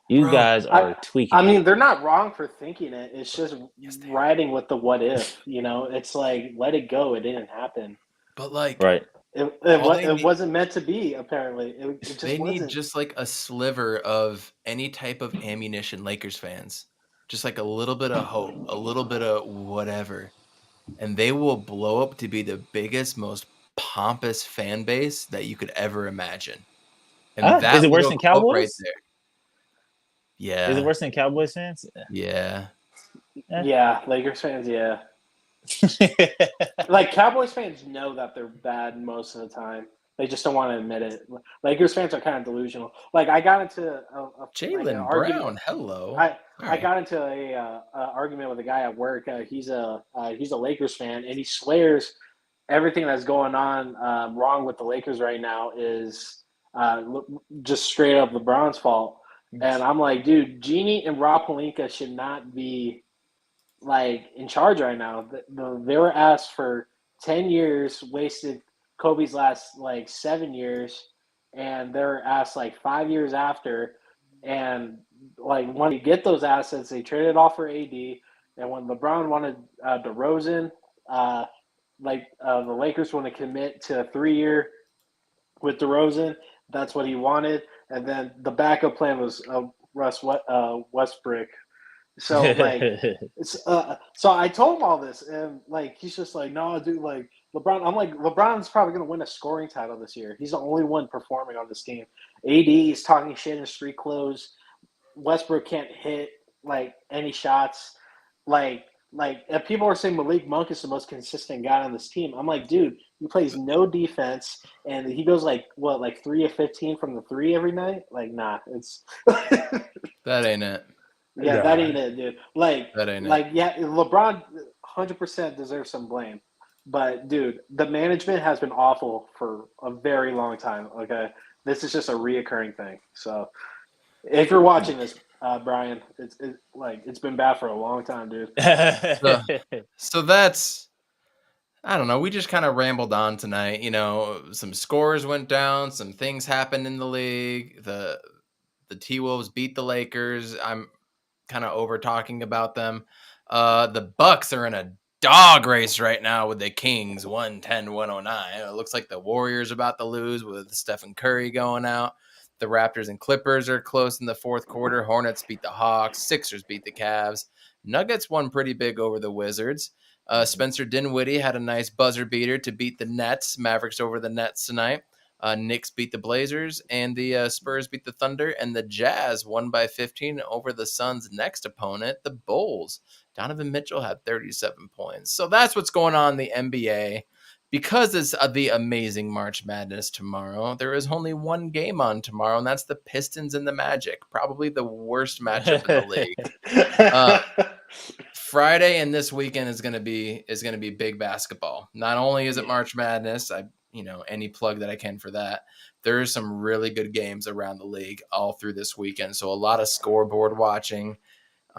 you guys are tweaking. I mean, they're not wrong for thinking it. It's just riding with the what if, It's let it go. It didn't happen. But right. It wasn't meant to be, apparently. It just they wasn't. Need just a sliver of any type of ammunition, Lakers fans. Just a little bit of hope, a little bit of whatever. And they will blow up to be the biggest, most pompous fan base that you could ever imagine. And is it worse than Cowboys? Right there. Yeah. Is it worse than Cowboys fans? Yeah. Yeah, Lakers fans, yeah. Cowboys fans know that they're bad most of the time. They just don't want to admit it. Lakers fans are kind of delusional. I got into Jaylen Brown. Hello. I got into a argument with a guy at work. He's a Lakers fan, and he swears everything that's going on wrong with the Lakers right now is just straight up LeBron's fault. And I'm like, dude, Genie and Rob Pelinka should not be in charge right now. They were asked for 10 years, wasted Kobe's last 7 years, and they're asked 5 years after. And when you get those assets, they traded off for AD. And when LeBron wanted DeRozan, the Lakers want to commit to a 3-year with DeRozan. That's what he wanted. And then the backup plan was Russ Westbrook. So so I told him all this, and he's just like, "No, dude, LeBron's probably going to win a scoring title this year. He's the only one performing on this team. AD is talking shit in street clothes. Westbrook can't hit like any shots. Like if people are saying Malik Monk is the most consistent guy on this team. I'm like, dude, he plays no defense and he goes like 3 of 15 from the three every night. Like, nah, it's That ain't it. yeah, No. that ain't it, dude. That ain't it. Yeah, LeBron 100% deserves some blame. But dude, the management has been awful for a very long time. Okay, this is just a reoccurring thing. So, if you're watching this, Brian, it's been bad for a long time, dude. So that's, I don't know. We just kind of rambled on tonight. You know, some scores went down, some things happened in the league. The T-Wolves beat the Lakers. I'm kind of over talking about them. The Bucks are in a dog race right now with the Kings, 110-109. It looks like the Warriors about to lose with Stephen Curry going out. The Raptors and Clippers are close in the fourth quarter. Hornets beat the Hawks. Sixers beat the Cavs. Nuggets won pretty big over the Wizards. Spencer Dinwiddie had a nice buzzer beater to beat the Nets. Mavericks over the Nets tonight. Knicks beat the Blazers, and the Spurs beat the Thunder, and the Jazz won by 15 over the Suns' next opponent, the Bulls. Donovan Mitchell had 37 points. So that's what's going on in the NBA. Because it's the amazing March Madness tomorrow, there is only one game on tomorrow, and that's the Pistons and the Magic. Probably the worst matchup in the league. Friday and this weekend is going to be big basketball. Not only is it March Madness, any plug that I can for that. There are some really good games around the league all through this weekend. So a lot of scoreboard watching.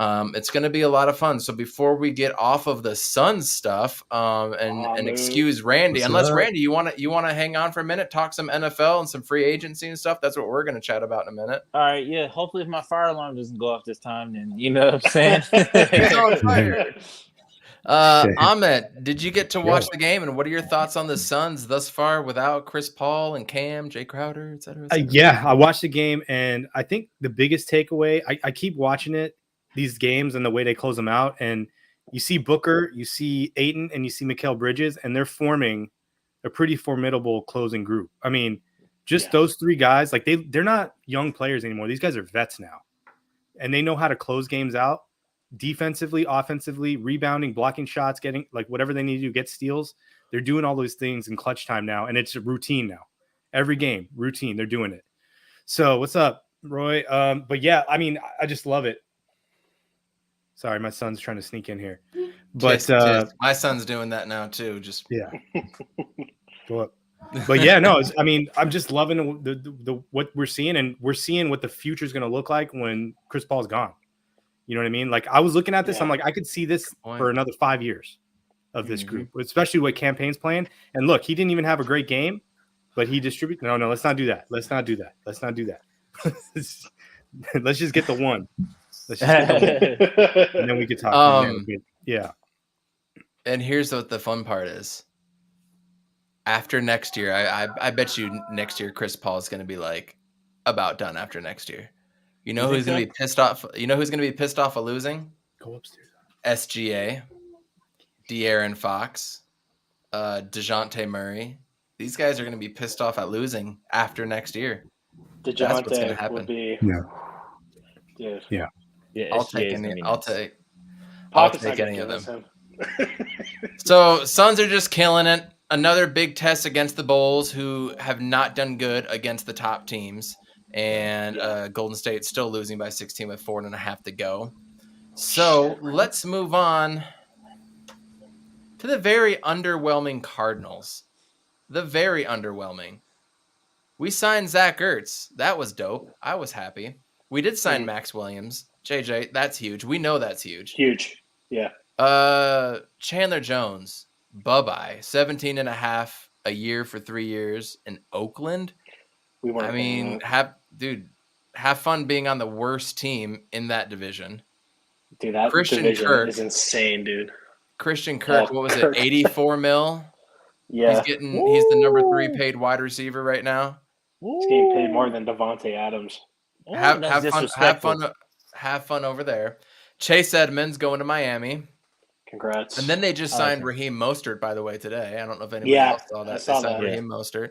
It's going to be a lot of fun. So before we get off of the Suns stuff and excuse Randy, unless Randy, you want to hang on for a minute, talk some NFL and some free agency and stuff. That's what we're going to chat about in a minute. All right, yeah. Hopefully, if my fire alarm doesn't go off this time, then you know what I'm saying. He's on fire. Ahmed, did you get to watch the game, and what are your thoughts on the Suns thus far without Chris Paul and Cam, Jay Crowder, et cetera, et cetera? Yeah, I watched the game, and I think the biggest takeaway, I keep watching these games and the way they close them out, and you see Booker, you see Ayton, and you see Mikal Bridges, and they're forming a pretty formidable closing group. I mean, those three guys, like they're not young players anymore. These guys are vets now, and they know how to close games out. Defensively, offensively, rebounding, blocking shots, getting like whatever they need to do, get steals. They're doing all those things in clutch time now, and it's a routine now. Every game, routine. They're doing it. So what's up, Roy? But yeah, I mean, I just love it. Sorry, my son's trying to sneak in here. But my son's doing that now too. Go up. But yeah, no, I'm just loving the what we're seeing, and we're seeing what the future is going to look like when Chris Paul's gone. You know what I mean? Like I was looking at this, I'm like, I could see this for another 5 years of this group, especially what campaign's playing. And look, he didn't even have a great game, but he distributed. No, let's not do that. Let's not do that. Let's just get the one. Let's just get the one. And then we could talk. Yeah. And here's what the fun part is. After next year, I bet you next year Chris Paul is going to be like about done after next year. You know who's going to be pissed off? You know who's going to be pissed off of losing? Go upstairs. SGA, De'Aaron Fox, DeJounte Murray. These guys are going to be pissed off at losing after next year. That's what's going to happen. Yeah. I'll take any of them. So Suns are just killing it. Another big test against the Bulls, who have not done good against the top teams. And Golden State still losing by 16 with 4.5 to go. So let's move on to the very underwhelming Cardinals. The very underwhelming. We signed Zach Ertz. That was dope. I was happy. We did sign Max Williams. JJ, that's huge. We know that's huge. Huge. Yeah. Chandler Jones. Bye-bye. 17.5 a year for 3 years in Oakland. Have fun being on the worst team in that division. Dude, that division is insane, dude. Christian Kirk, what was it, 84 mil? Yeah. He's the number 3 paid wide receiver right now. He's getting paid more than Devontae Adams. Have fun over there. Chase Edmonds going to Miami. Congrats. And then they just I like signed him. Raheem Mostert, by the way, today. I don't know if anybody Yeah, else saw I that. saw They signed that. Raheem Mostert.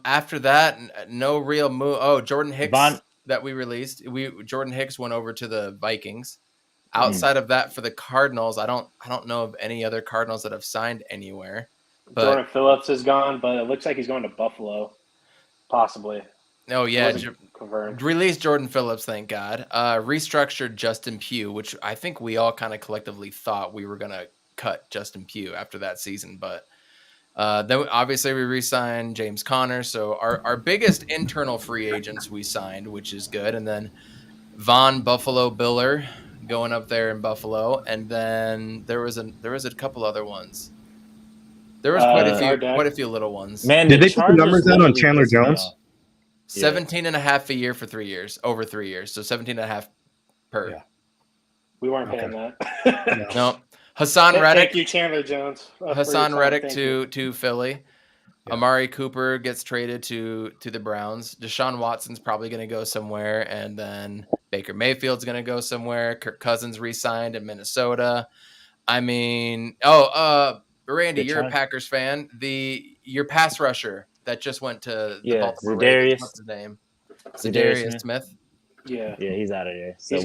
After that, no real move. Oh, Jordan Hicks that we released. Jordan Hicks went over to the Vikings. Outside of that, for the Cardinals, I don't know of any other Cardinals that have signed anywhere. But Jordan Phillips is gone, but it looks like he's going to Buffalo, possibly. oh yeah, Confirmed. released Jordan Phillips, thank God. Restructured Justin Pugh, which I think we all kind of collectively thought we were gonna cut Justin Pugh after that season, but then obviously we re-signed James Conner. So our biggest internal free agents we signed, which is good, and then Von Buffalo Biller going up there in Buffalo, and then there was a couple other ones. There was quite a few little ones. Man, Did the they put the Chargers numbers out on literally Chandler pissed me Jones? off. 17 and a half a year for 3 years, over 3 years. So 17 and a half per. Yeah. We weren't paying that. No. Hassan Reddick. Thank you, Chandler Jones. Hassan Reddick to Philly. Yeah. Amari Cooper gets traded to the Browns. Deshaun Watson's probably going to go somewhere, and then Baker Mayfield's going to go somewhere. Kirk Cousins re-signed in Minnesota. I mean, Randy, you're a Packers fan. Your pass rusher that just went to the Baltimore Ravens. What's his name? Zadarius Smith. Yeah, he's out of there. So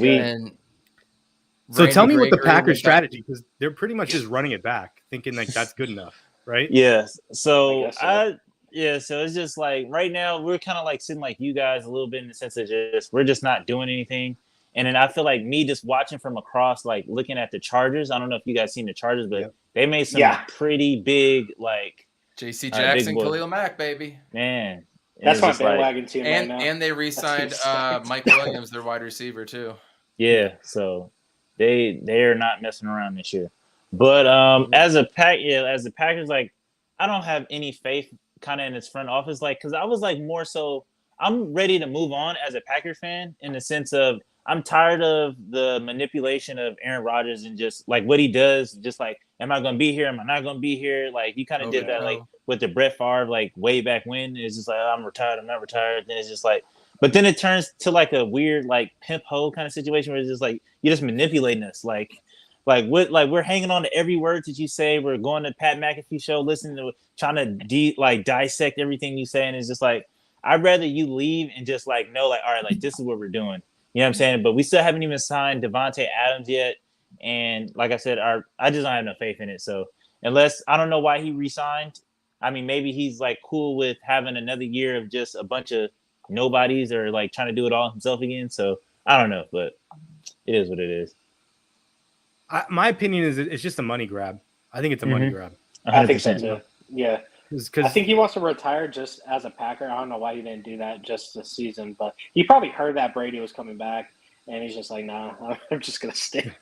So tell me what the Gregory Packers' strategy, because they're pretty much just running it back, thinking like that's good enough, right? Yes. So so it's just like right now we're kind of like sitting like you guys a little bit in the sense of we're just not doing anything. And then I feel like me just watching from across, like looking at the Chargers. I don't know if you guys seen the Chargers, but they made some pretty big like J.C. Jackson, Khalil Mack, baby. Man, that's my bandwagon team right now. And they re-signed Mike Williams, their wide receiver too. Yeah, so they are not messing around this year. But as the Packers, like I don't have any faith kind of in its front office, like because I was like more so I'm ready to move on as a Packers fan in the sense of I'm tired of the manipulation of Aaron Rodgers and just like what he does, just like, am I going to be here? Am I not going to be here? Like he kind of did that like with the Brett Favre, like way back when. It's just like, I'm retired. I'm not retired. Then it's just like, but then it turns to like a weird, like pimp hoe kind of situation where it's just like, you're just manipulating us. Like we're hanging on to every word that you say. We're going to Pat McAfee show, listening to, trying to dissect everything you say. And it's just like, I'd rather you leave and just like, know, like, all right, like this is what we're doing. You know what I'm saying? But we still haven't even signed Devontae Adams yet. And like I said, I just don't have no faith in it. So unless I don't know why he re-signed. I mean, maybe he's like cool with having another year of just a bunch of nobodies or like trying to do it all himself again. So I don't know, but it is what it is. My opinion is it's just a money grab. I think it's a money grab. 100%. I think so too. Yeah. Cause I think he wants to retire just as a Packer. I don't know why he didn't do that just this season, but he probably heard that Brady was coming back, and he's just like, nah, I'm just going to stay.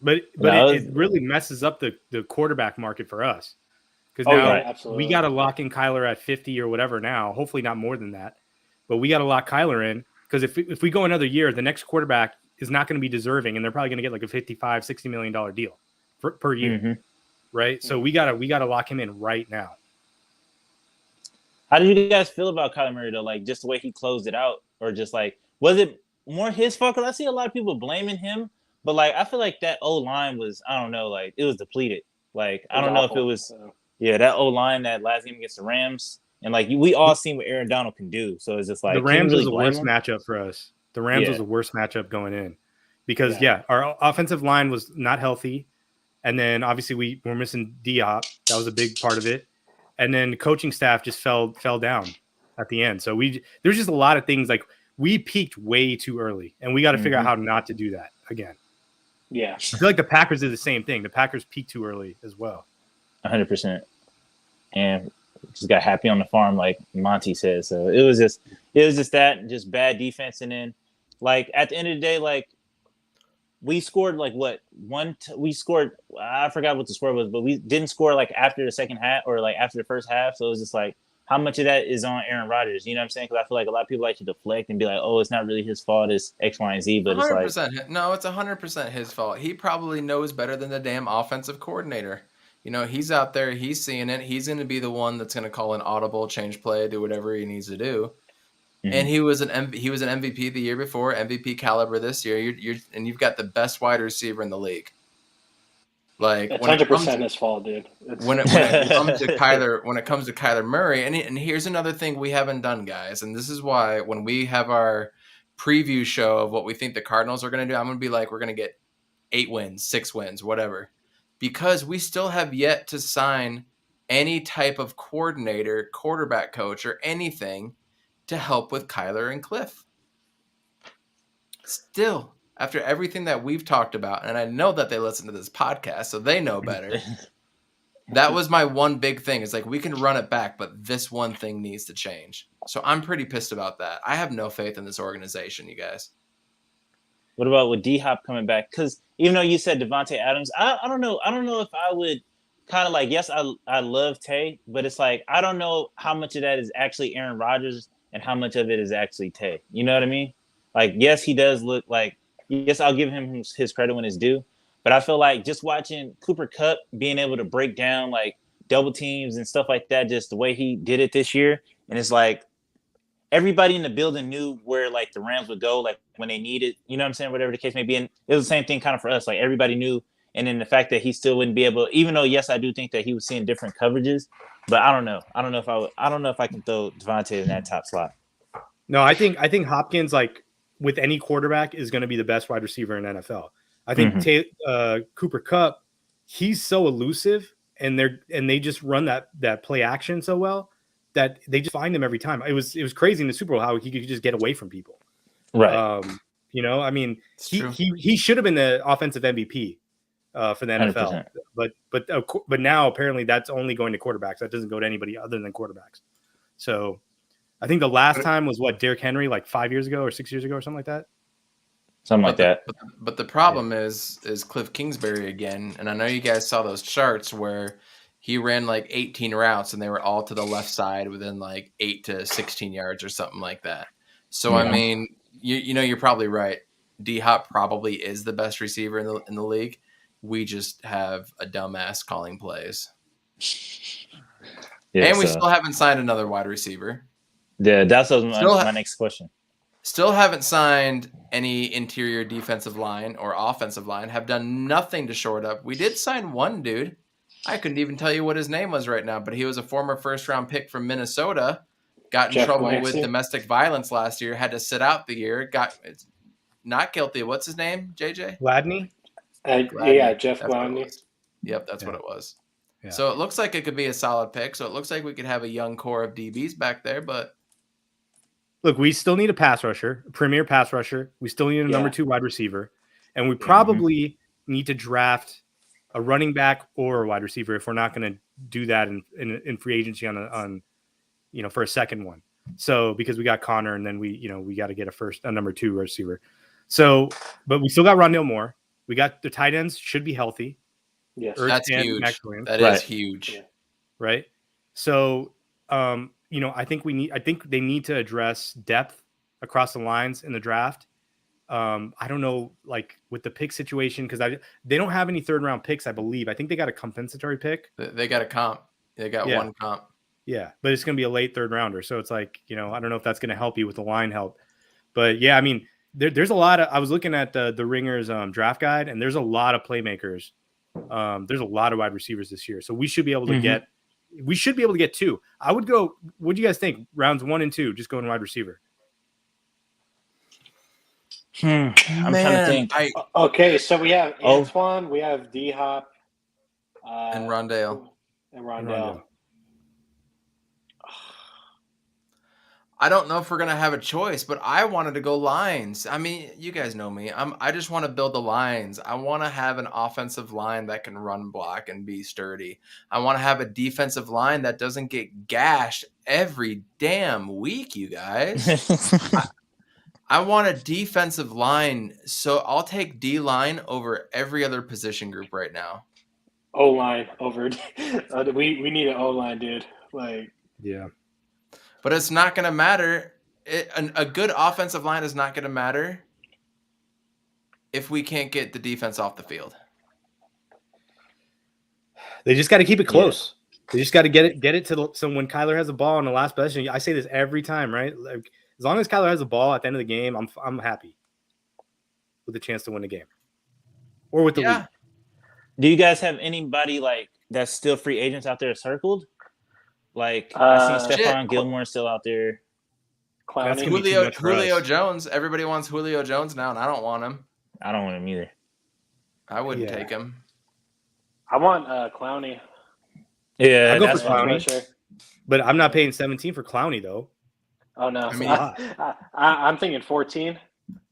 But it really messes up the quarterback market for us. Because now we got to lock in Kyler at 50 or whatever now. Hopefully not more than that. But we got to lock Kyler in. Because if we go another year, the next quarterback is not going to be deserving, and they're probably going to get like a $55, $60 million deal per year. Mm-hmm. Right, so we gotta lock him in right now. How do you guys feel about Kyler Murray though? Like just the way he closed it out, or just like was it more his fault? Because I see a lot of people blaming him, but like I feel like that O line was I don't know, like it was depleted. Like I don't know if it was that O line that last game against the Rams, and like we all seen what Aaron Donald can do. So it's just like the Rams was the worst matchup for us. The Rams was the worst matchup going in because our offensive line was not healthy. And then obviously we were missing Diop. That was a big part of it. And then coaching staff just fell down at the end. So there's just a lot of things like we peaked way too early, and we got to figure out how not to do that again. Yeah, I feel like the Packers did the same thing. The Packers peaked too early as well. 100%. And just got happy on the farm, like Monty said. So it was just that, just bad defense. And then like at the end of the day, like. We scored like we scored. I forgot what the score was, but we didn't score like after the second half or like after the first half. So it was just like, how much of that is on Aaron Rodgers? You know what I'm saying? Because I feel like a lot of people like to deflect and be like, oh, it's not really his fault. It's X, Y, and Z. But 100%, it's like no, it's 100% his fault. He probably knows better than the damn offensive coordinator. You know, he's out there, he's seeing it. He's going to be the one that's going to call an audible, change play, do whatever he needs to do. And he was an MVP the year before, MVP caliber this year. And you've got the best wide receiver in the league. Like It's 100% his fault, dude. When it comes to Kyler Murray, and here's another thing we haven't done, guys, and this is why when we have our preview show of what we think the Cardinals are going to do, I'm going to be like, we're going to get 8 wins, 6 wins, whatever, because we still have yet to sign any type of coordinator, quarterback coach, or anything to help with Kyler and Cliff. Still, after everything that we've talked about, and I know that they listen to this podcast, so they know better. That was my one big thing. It's like, we can run it back, but this one thing needs to change. So I'm pretty pissed about that. I have no faith in this organization, you guys. What about with D-Hop coming back? Because even though you said Devontae Adams, I don't know. I don't know if I would kind of like, yes, I love Tay, but it's like, I don't know how much of that is actually Aaron Rodgers and how much of it is actually Tay. You know what I mean? Like, yes, he does look like, yes, I'll give him his credit when it's due. But I feel like just watching Cooper Kupp being able to break down like double teams and stuff like that, just the way he did it this year. And it's like everybody in the building knew where like the Rams would go, like when they needed, you know what I'm saying? Whatever the case may be. And it was the same thing kind of for us. Like everybody knew. And then the fact that he still wouldn't be able, even though, yes, I do think that he was seeing different coverages, but I don't know. I don't know if I can throw Devontae in that top slot. No, I think Hopkins, like with any quarterback, is going to be the best wide receiver in NFL. I think Cooper Kupp, he's so elusive, and they just run that play action so well that they just find him every time. It was crazy in the Super Bowl how he could just get away from people. Right. You know, I mean, he should have been the offensive MVP for the NFL, 100%. but now apparently that's only going to quarterbacks. That doesn't go to anybody other than quarterbacks. So I think the last time was Derrick Henry, like 5 years ago or 6 years ago or something like that. Something like that. But the problem is Cliff Kingsbury again. And I know you guys saw those charts where he ran like 18 routes and they were all to the left side within like 8 to 16 yards or something like that. So, I mean, you know, you're probably right. D-Hop probably is the best receiver in the league. We just have a dumbass calling plays. Yeah, and we still haven't signed another wide receiver. Yeah, that's my next question. Still haven't signed any interior defensive line or offensive line. Have done nothing to shore it up. We did sign one dude. I couldn't even tell you what his name was right now, but he was a former first-round pick from Minnesota. Got in trouble with domestic violence last year. Had to sit out the year. Got not guilty. What's his name? JJ Gladney. Yeah, Jeff Gladney. Yep, that's what it was. Yeah. So it looks like it could be a solid pick. So it looks like we could have a young core of DBs back there, but. Look, we still need a pass rusher, a premier pass rusher. We still need a number 2 wide receiver. And we probably need to draft a running back or a wide receiver if we're not going to do that in free agency on for a second one. So because we got Connor and then we got to get a number 2 receiver. So, but we still got Rondale Moore. We got the tight ends should be healthy. Yes, that's huge. That is huge. Yeah. Right. So, I think they need to address depth across the lines in the draft. I don't know, like with the pick situation, because they don't have any third-round picks, I believe. I think they got a compensatory pick. They got a comp. They got one comp. Yeah, but it's going to be a late third-rounder. So it's like, I don't know if that's going to help you with the line help. But, yeah, I mean, there's a lot of – I was looking at the Ringers draft guide, and there's a lot of playmakers. There's a lot of wide receivers this year. So we should be able to get – we should be able to get 2. I would go. What do you guys think? Rounds 1 and 2, just going wide receiver. I'm trying to think. Okay, so we have Antoine, we have D-Hop, and Rondale. I don't know if we're gonna have a choice, but I wanted to go lines. I mean, you guys know me. I just want to build the lines. I want to have an offensive line that can run block and be sturdy. I want to have a defensive line that doesn't get gashed every damn week, you guys. I want a defensive line, so I'll take D-line over every other position group right now. O-line over. We need an O-line, dude. Yeah. But it's not going to matter. A good offensive line is not going to matter if we can't get the defense off the field. They just got to keep it close. Yeah. They just got to get it to so when Kyler has the ball in the last possession. I say this every time, right? Like, As long as Kyler has the ball at the end of the game, I'm happy with the chance to win the game or with the lead. Do you guys have anybody like that's still free agents out there circled? Like I see Stephon Gilmore still out there. Clowney. Julio Jones. Everybody wants Julio Jones now, and I don't want him. I don't want him either. I wouldn't take him. I want Clowney. Yeah, I'll go for Clowney. Sure. But I'm not paying 17 for Clowney though. Oh no, I mean, I'm thinking 14,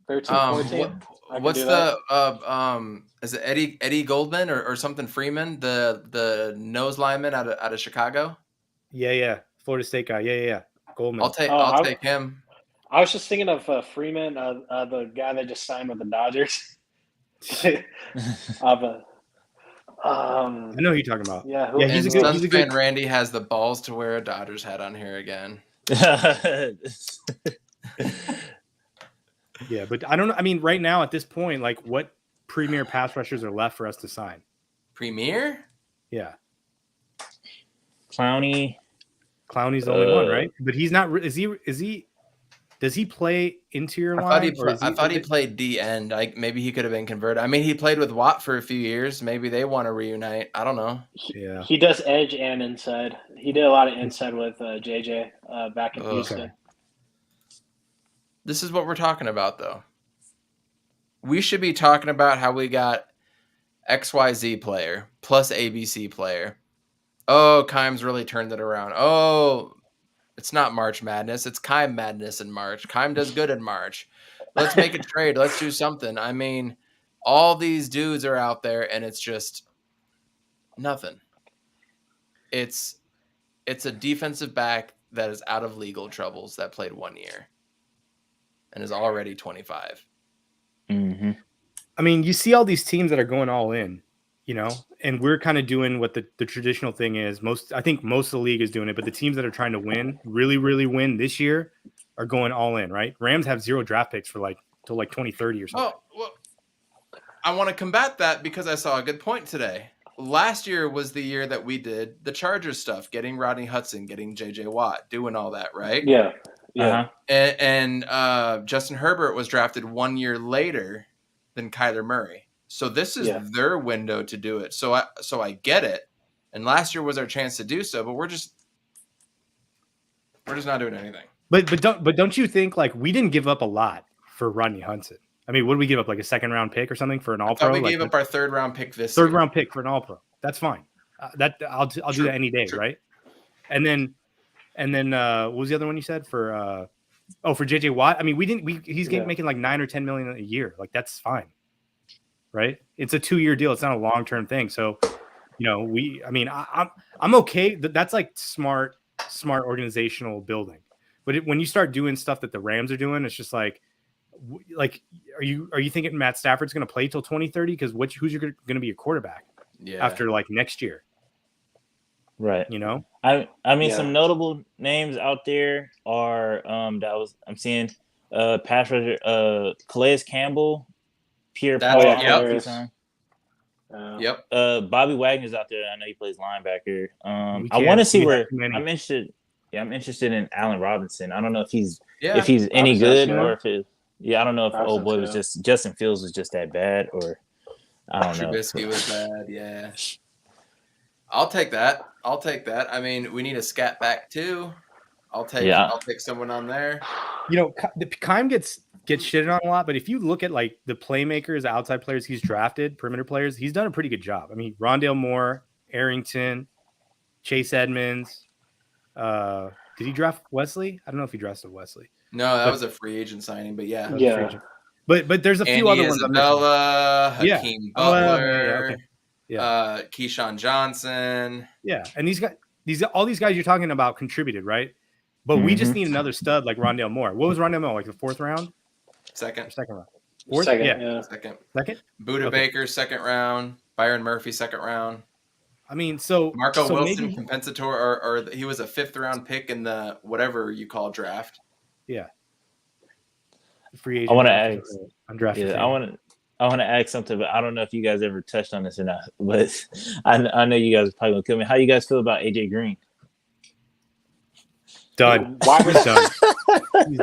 13, 14. What's the is it Eddie Goldman or something Freeman, the nose lineman out of Chicago? Yeah. Florida State guy. Yeah. Goldman. I'll take him. I was just thinking of Freeman, the guy that just signed with the Dodgers. I know who you're talking about. Yeah, he's a good. Randy has the balls to wear a Dodgers hat on here again. Yeah, but I don't know. I mean, right now at this point, like, what premier pass rushers are left for us to sign? Premier? Yeah. Clowney's the only one, right? But he's not. Is he? Does he play interior line? I thought he played D end. Maybe he could have been converted. I mean, he played with Watt for a few years. Maybe they want to reunite. I don't know. He does edge and inside. He did a lot of inside with JJ back in Houston. Okay. This is what we're talking about, though. We should be talking about how we got XYZ player plus ABC player. Oh, Keim's really turned it around. Oh, it's not March Madness. It's Keim Madness in March. Keim does good in March. Let's make a trade. Let's do something. I mean, all these dudes are out there, and it's just nothing. It's a defensive back that is out of legal troubles that played 1 year and is already 25. Mm-hmm. I mean, you see all these teams that are going all in, and we're kind of doing what the traditional thing is. I think most of the league is doing it, but the teams that are trying to win, really, really win this year are going all in, right? Rams have 0 draft picks for till 2030 or something. Well, I want to combat that because I saw a good point today. Last year was the year that we did the Chargers stuff, getting Rodney Hudson, getting JJ Watt, doing all that, right? Yeah. Uh-huh. And Justin Herbert was drafted 1 year later than Kyler Murray. So this is their window to do it. So I get it. And last year was our chance to do so, but we're just not doing anything. But don't you think we didn't give up a lot for Rodney Hudson? I mean, what did we give up? Like a 2nd round pick or something for an All-Pro? We gave up our 3rd round pick this year. 3rd round pick for an All-Pro. That's fine. I'll do that any day, right? And then what was the other one you said for JJ Watt? I mean, he's making like $9 or $10 million a year. Like, that's fine, right? It's a 2-year deal. It's not a long-term thing. So, I'm okay. That's like smart organizational building. But when you start doing stuff that the Rams are doing, it's just like, are you thinking Matt Stafford's going to play till 2030? Because who's going to be your quarterback after next year? Right. I mean, some notable names out there are I'm seeing pass rusher Calais Campbell, Pierre Paul. Yep. Bobby Wagner's out there. I know he plays linebacker. I want to see where I'm interested. Yeah, I'm interested in Allen Robinson. I don't know if he's any good or if it. Yeah, I don't know if old boy was just Justin Fields was just that bad or I don't know. Trubisky was bad. Yeah. I'll take that. I mean, we need a scat back too. I'll take someone on there. The Keim gets shitted on a lot, but if you look at the playmakers, outside players he's drafted, perimeter players, he's done a pretty good job. I mean, Rondale Moore, Arrington, Chase Edmonds. Did he draft Wesley? I don't know if he drafted Wesley. No, that was a free agent signing, but yeah. But there's a few other ones. Isabella, Hakeem Butler. Keyshawn Johnson. Yeah, and all these guys you're talking about contributed, right? But we just need another stud like Rondale Moore. What was Rondale Moore, like the 4th round? Second round. Second. Buda Baker, 2nd round. Byron Murphy, 2nd round. I mean, so Marco Wilson, compensatory, or he was a 5th round pick in the whatever you call draft. Yeah. Free agent. I want to ask. Undrafted. Yeah, I want to ask something, but I don't know if you guys ever touched on this or not. But I know you guys are probably gonna kill me. How you guys feel about AJ Green? Done. Why was done?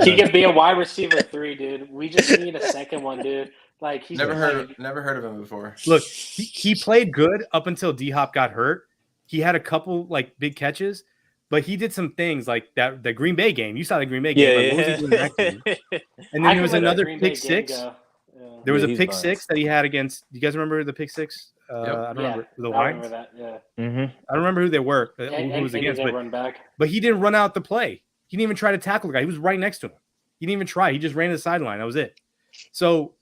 He could be a wide receiver 3, dude. We just need a second one, dude. Like he's Never heard of him before. Look, he played good up until D-Hop got hurt. He had a couple like big catches, but he did some things like that. The Green Bay game, you saw the Green Bay game. Like, what was he doing next game? And then there was another pick six. Yeah. There was a pick six that he had against. You guys remember the pick six? I don't remember the Lions. I remember that. Yeah. Mm-hmm. I don't remember who they were. Who was against? But he didn't run out the play. He didn't even try to tackle the guy. He was right next to him. He didn't even try. He just ran to the sideline. That was it. So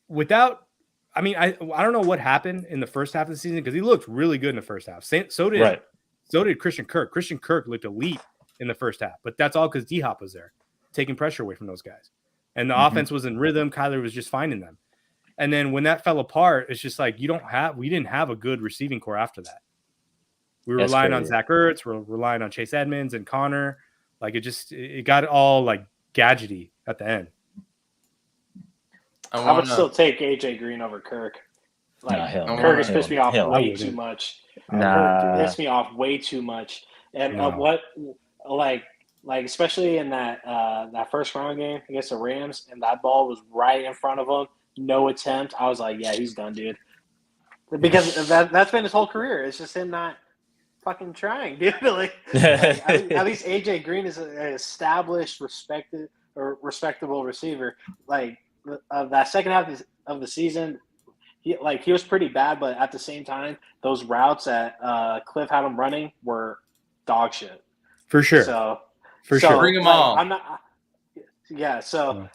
I don't know what happened in the first half of the season because he looked really good in the first half. So did Christian Kirk. Christian Kirk looked elite in the first half, but that's all because D-Hop was there, taking pressure away from those guys. And the offense was in rhythm. Kyler was just finding them. And then when that fell apart, it's just like we didn't have a good receiving core after that. We were relying on Zach Ertz. We're relying on Chase Edmonds and Connor. Like it got all like gadgety at the end. I would still take AJ Green over Kirk. Like Kirk has pissed me off way too much. Kirk pissed me off way too much. And especially in that first round game against the Rams, and that ball was right in front of him, no attempt. I was like, yeah, he's done, dude. Because that's been his whole career. It's just him not fucking trying, dude. At least AJ Green is an established, respectable receiver. Like that second half of the season, he was pretty bad, but at the same time, those routes that Cliff had him running were dog shit. For sure. So bring them all. I'm not. Yeah. So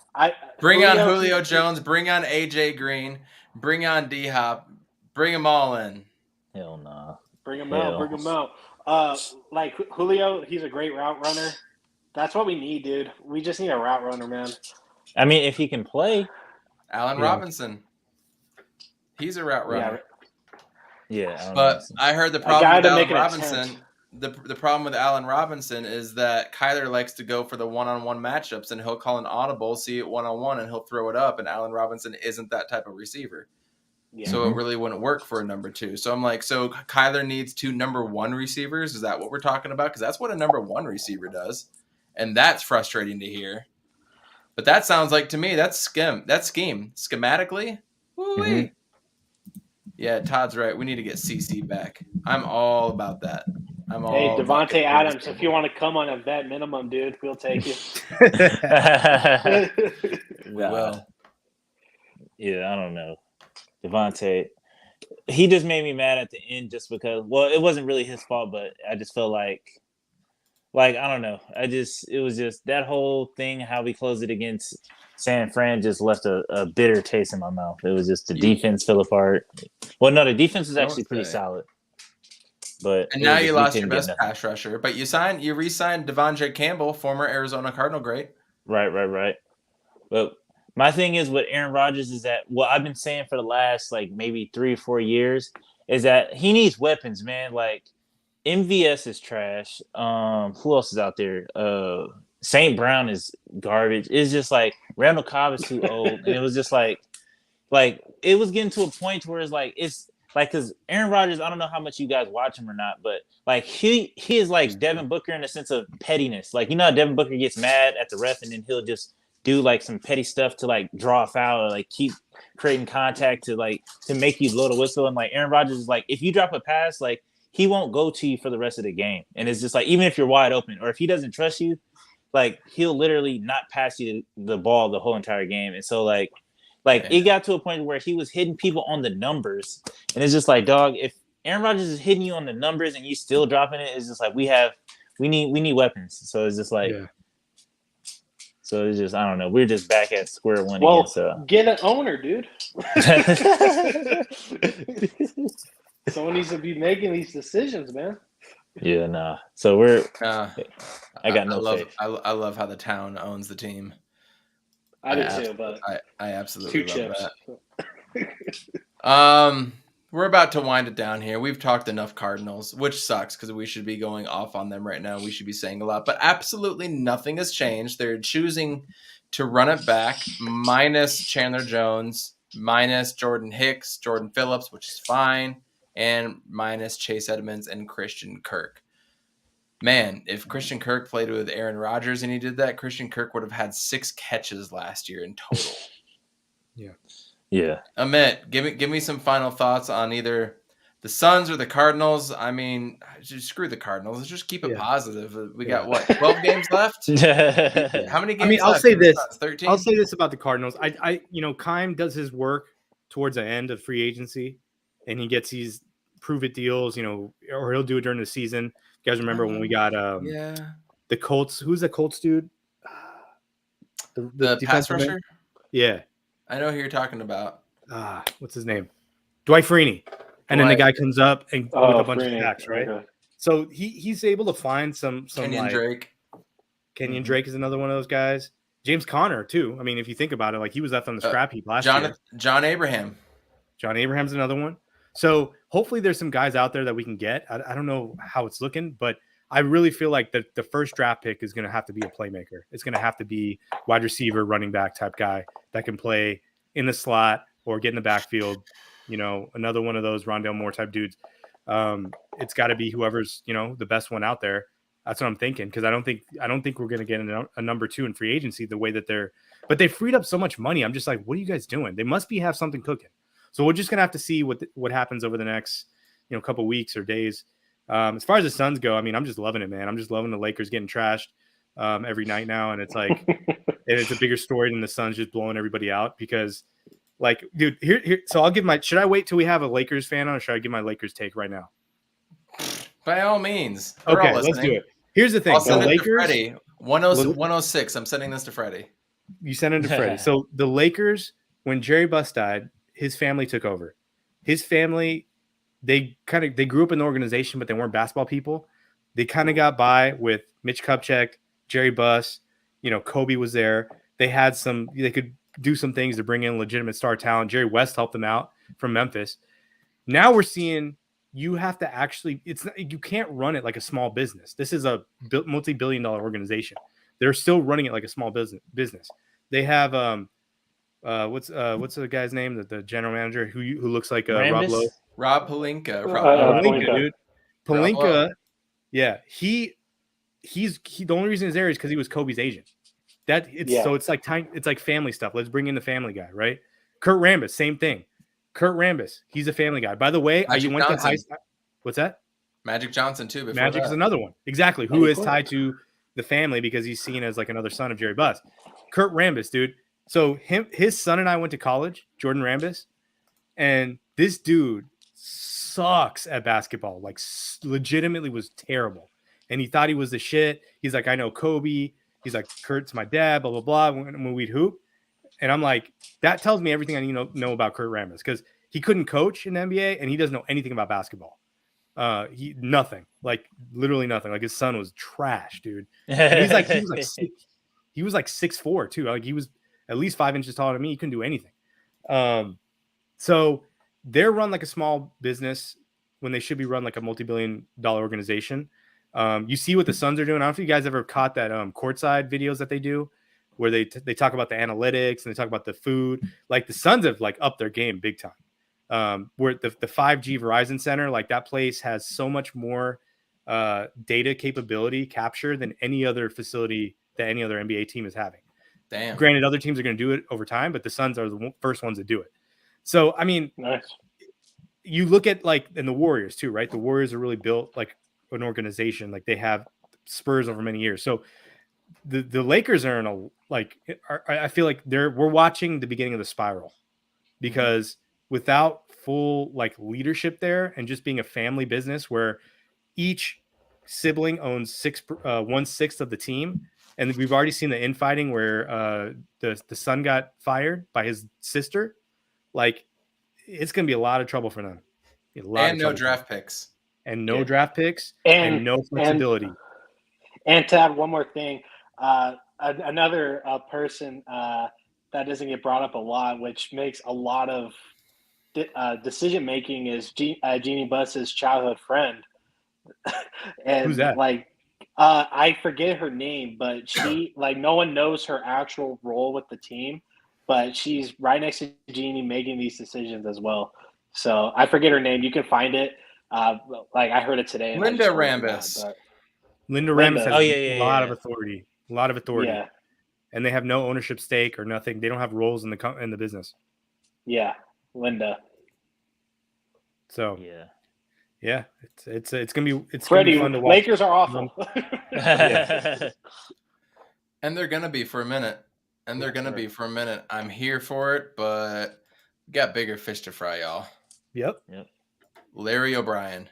bring on Julio Jones. Bring on AJ Green. Bring on D-Hop. Bring them all in. Hell no. Bring them out. Bring them out. Like Julio, he's a great route runner. That's what we need, dude. We just need a route runner, man. I mean, if he can play. Allen Robinson. He's a route runner. Yeah. But I heard the problem with Allen Robinson. The problem with Allen Robinson is that Kyler likes to go for the one-on-one matchups, and he'll call an audible, see it one-on-one, and he'll throw it up. And Allen Robinson isn't that type of receiver. Yeah. So it really wouldn't work for a number 2. So I'm like, so Kyler needs 2 number 1 receivers? Is that what we're talking about? Because that's what a number 1 receiver does. And that's frustrating to hear. But that sounds like, to me, that's scheme. Schematically, woo-wee. Yeah, Todd's right. We need to get CC back. I'm all about that. Hey, Devontae Adams, if you want to come on a vet minimum, dude, we'll take you. Well, yeah, I don't know. Devontae, he just made me mad at the end just because, well, it wasn't really his fault, but I just felt like I don't know. It was just that whole thing, how we closed it against San Fran just left a bitter taste in my mouth. It was just the defense fell apart. Well, no, the defense was actually pretty solid. But now you lost your best pass rusher. But you re-signed Devontae Campbell, former Arizona Cardinal great. Right. But my thing is with Aaron Rodgers is that what I've been saying for the last maybe 3 or 4 years is that he needs weapons, man. Like MVS is trash. Who else is out there? St. Brown is garbage. It's just like Randall Cobb is too old. And it was just like it was getting to a point where it's because Aaron Rodgers, I don't know how much you guys watch him or not, but he is like Devin Booker in the sense of pettiness. Like, how Devin Booker gets mad at the ref and then he'll just do some petty stuff to draw a foul or keep creating contact to make you blow the whistle. And Aaron Rodgers is if you drop a pass, he won't go to you for the rest of the game. And it's just even if you're wide open or if he doesn't trust you, he'll literally not pass you the ball the whole entire game. And so it got to a point where he was hitting people on the numbers. And it's just dog, if Aaron Rodgers is hitting you on the numbers and you still dropping it, it's just we need weapons. So it's just so it's just, I don't know. We're just back at square one again. So get an owner, dude. Someone needs to be making these decisions, man. Yeah, nah. So we're I got no faith. I love how the town owns the team. I do too, but I absolutely love that. We're about to wind it down here. We've talked enough Cardinals, which sucks because we should be going off on them right now. We should be saying a lot, but absolutely nothing has changed. They're choosing to run it back, minus Chandler Jones, minus Jordan Hicks, Jordan Phillips, which is fine, and minus Chase Edmonds and Christian Kirk. Man, if Christian Kirk played with Aaron Rodgers and he did that, Christian Kirk would have had 6 catches last year in total. Yeah. Amit, give me some final thoughts on either the Suns or the Cardinals. I mean, just screw the Cardinals. Let's just keep it positive. We got what, 12 games left? How many games I'll left say for the this. Suns? 13? I'll say this about the Cardinals. Keim does his work towards the end of free agency, and he gets these prove it deals, or he'll do it during the season. You guys remember when we got the Colts? Who's the Colts dude? The pass rusher? Yeah. I know who you're talking about. What's his name? Dwight Freeney. And then the guy comes up and with a bunch of sacks, right? Okay. So he's able to find some Kenyon Drake. Kenyon Drake is another one of those guys. James Conner too. I mean, if you think about it, like he was left on the scrap heap last year. John Abraham. John Abraham's another one. So hopefully there's some guys out there that we can get. I don't know how it's looking, but I really feel like the first draft pick is going to have to be a playmaker. It's going to have to be wide receiver, running back type guy that can play in the slot or get in the backfield. Another one of those Rondale Moore type dudes. It's got to be whoever's the best one out there. That's what I'm thinking, because I don't think we're going to get a number 2 in free agency the way that but they freed up so much money. I'm just like, what are you guys doing? They must have something cooking. So we're just going to have to see what happens over the next couple weeks or days. As far as the Suns go, I mean, I'm just loving it, man. I'm just loving the Lakers getting trashed every night now, and it's like it's a bigger story than the Suns just blowing everybody out because. Like, dude, here. So I'll give should I wait till we have a Lakers fan on, or should I give my Lakers take right now? By all means. Okay, let's do it. Here's the thing. I'll send the it Lakers, to Freddie. 106. I'm sending this to Freddie. You send it to Freddie. So the Lakers, when Jerry Buss died, his family took over. His family, they grew up in the organization, but they weren't basketball people. They kind of got by with Mitch Kupchak, Jerry Buss. Kobe was there. They could do some things to bring in legitimate star talent. Jerry West helped them out from Memphis. Now we're seeing you have to actually you can't run it like a small business. This is a multi-billion-dollar organization. They're still running it like a small business. They have what's the guy's name, the general manager who looks like Rob Lowe? Rob Pelinka. Pelinka, dude. Pelinka, yeah. He's the only reason he's there is because he was Kobe's agent. So it's like family stuff. Let's bring in the family guy, right? Kurt Rambis, same thing. Kurt Rambis, he's a family guy. By the way, you went to high school. What's that? Magic Johnson too. Magic is another one, exactly. Who is tied to the family because he's seen as like another son of Jerry Buss. Kurt Rambis, dude. So his son and I went to college, Jordan Rambis, and this dude sucks at basketball. Like legitimately was terrible, and he thought he was the shit. He's like, I know Kobe. He's like, Kurt's my dad, blah, blah, blah, when we'd hoop. And I'm like, that tells me everything I need to know about Kurt Rambis because he couldn't coach in the NBA and he doesn't know anything about basketball. Nothing, like literally nothing. Like his son was trash, dude. And he was like 6'4" too. Like he was at least 5 inches taller than me. He couldn't do anything. So they're run like a small business when they should be run like a multi-billion-dollar organization. You see what the Suns are doing. I don't know if you guys ever caught that courtside videos that they do where they talk about the analytics and they talk about the food. Like the Suns have like upped their game big time. Where the 5G Verizon Center, like that place has so much more data capability capture than any other facility that any other NBA team is having. Damn. Granted, other teams are going to do it over time, but the Suns are the first ones to do it. So, I mean, nice. You look at and the Warriors too, right? The Warriors are really built like an organization. Like they have Spurs over many years. So the Lakers are in I feel like we're watching the beginning of the spiral because without full like leadership there and just being a family business where each sibling owns 1/6 of the team. And we've already seen the infighting where the son got fired by his sister. Like it's going to be a lot of trouble for them. And no draft picks. And no draft picks and no flexibility. And to add one more thing, another person that doesn't get brought up a lot, which makes a lot of decision making, is Jeannie Buss's childhood friend. And who's that? Like, I forget her name, but she no one knows her actual role with the team, but she's right next to Jeannie making these decisions as well. So I forget her name. You can find it. I heard it today. Linda Rambis. Linda Rams has a lot of authority. A lot of authority. Yeah. And they have no ownership stake or nothing. They don't have roles in the business. Yeah, Linda. So yeah. it's gonna be Freddie, fun to watch. Lakers are awful. And they're gonna be for a minute. I'm here for it, but we got bigger fish to fry, y'all. Yep. Larry O'Brien.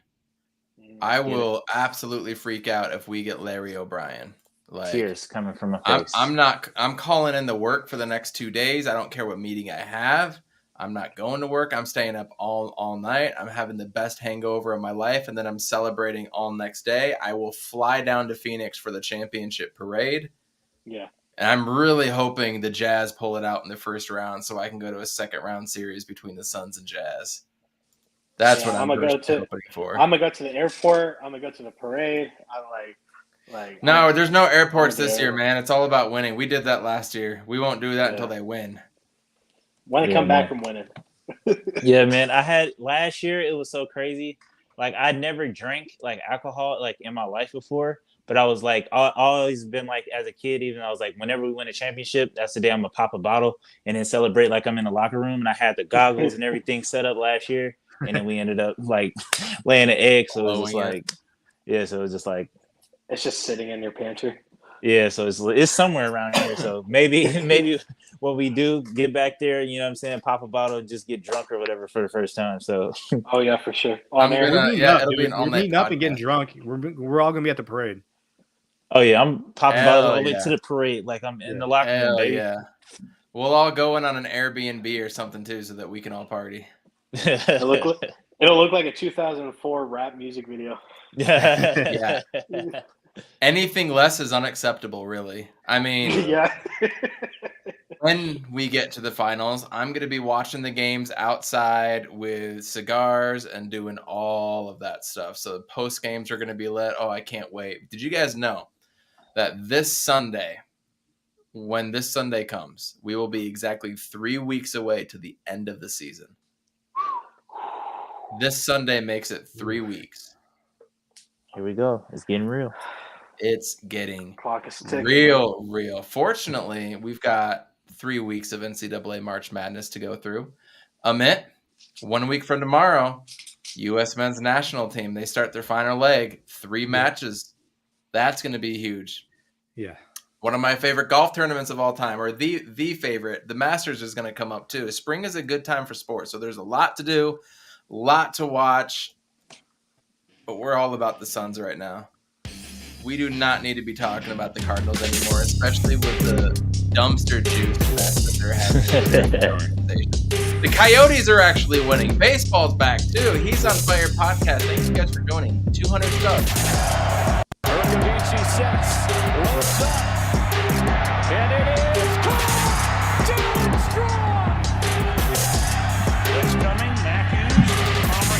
I will absolutely freak out if we get Larry O'Brien. Like, tears coming from my face. I'm calling in the work for the next 2 days. I don't care what meeting I have. I'm not going to work. I'm staying up all night. I'm having the best hangover of my life, and then I'm celebrating all next day. I will fly down to Phoenix for the championship parade. Yeah. And I'm really hoping the Jazz pull it out in the first round so I can go to a second-round series between the Suns and Jazz. That's what I'm hoping for. I'm going to go to the airport. I'm going to go to the parade. I'm like no, there's no airports this year, man. It's all about winning. We did that last year. We won't do that until they win. Want to come back from winning. Yeah, man. Last year, it was so crazy. Like, I'd never drank like alcohol like in my life before, but I was like, always been like, as a kid, even I was like, whenever we win a championship, that's the day I'm gonna pop a bottle and then celebrate like I'm in the locker room. And I had the goggles and everything set up last year, and then we ended up like laying an egg. So it was just like, so it was just like, it's just sitting in your pantry. Yeah, so it's somewhere around here. So maybe when we do get back there, you know what I'm saying, pop a bottle and just get drunk or whatever for the first time. So oh yeah, for sure. We're meeting up and getting drunk. We're all gonna be at the parade. Oh yeah, I'm popping bottles all the way to the parade, like I'm in the locker room, baby. Yeah. We'll all go in on an Airbnb or something too, so that we can all party. It'll look like a 2004 rap music video. Yeah. Anything less is unacceptable, really. I mean, yeah. When we get to the finals, I'm going to be watching the games outside with cigars and doing all of that stuff. So the post games are going to be lit. Oh, I can't wait. Did you guys know that this Sunday, when this Sunday comes, we will be exactly 3 weeks away to the end of the season? This Sunday makes it 3 weeks. Here we go. It's getting real. It's getting Clock is ticking. real. Fortunately, we've got 3 weeks of NCAA March Madness to go through. Amit, 1 week from tomorrow, U.S. men's national team. They start their final leg. 3 matches. That's going to be huge. Yeah. One of my favorite golf tournaments of all time, or the favorite. The Masters is going to come up too. Spring is a good time for sports, so there's a lot to do, a lot to watch. But we're all about the Suns right now. We do not need to be talking about the Cardinals anymore, especially with the dumpster juice that they're having in their organization. The Coyotes are actually winning. Baseball's back, too. He's on Fire Podcast. Thanks you guys for joining. 200 subs. Urbandici sets. Loads up.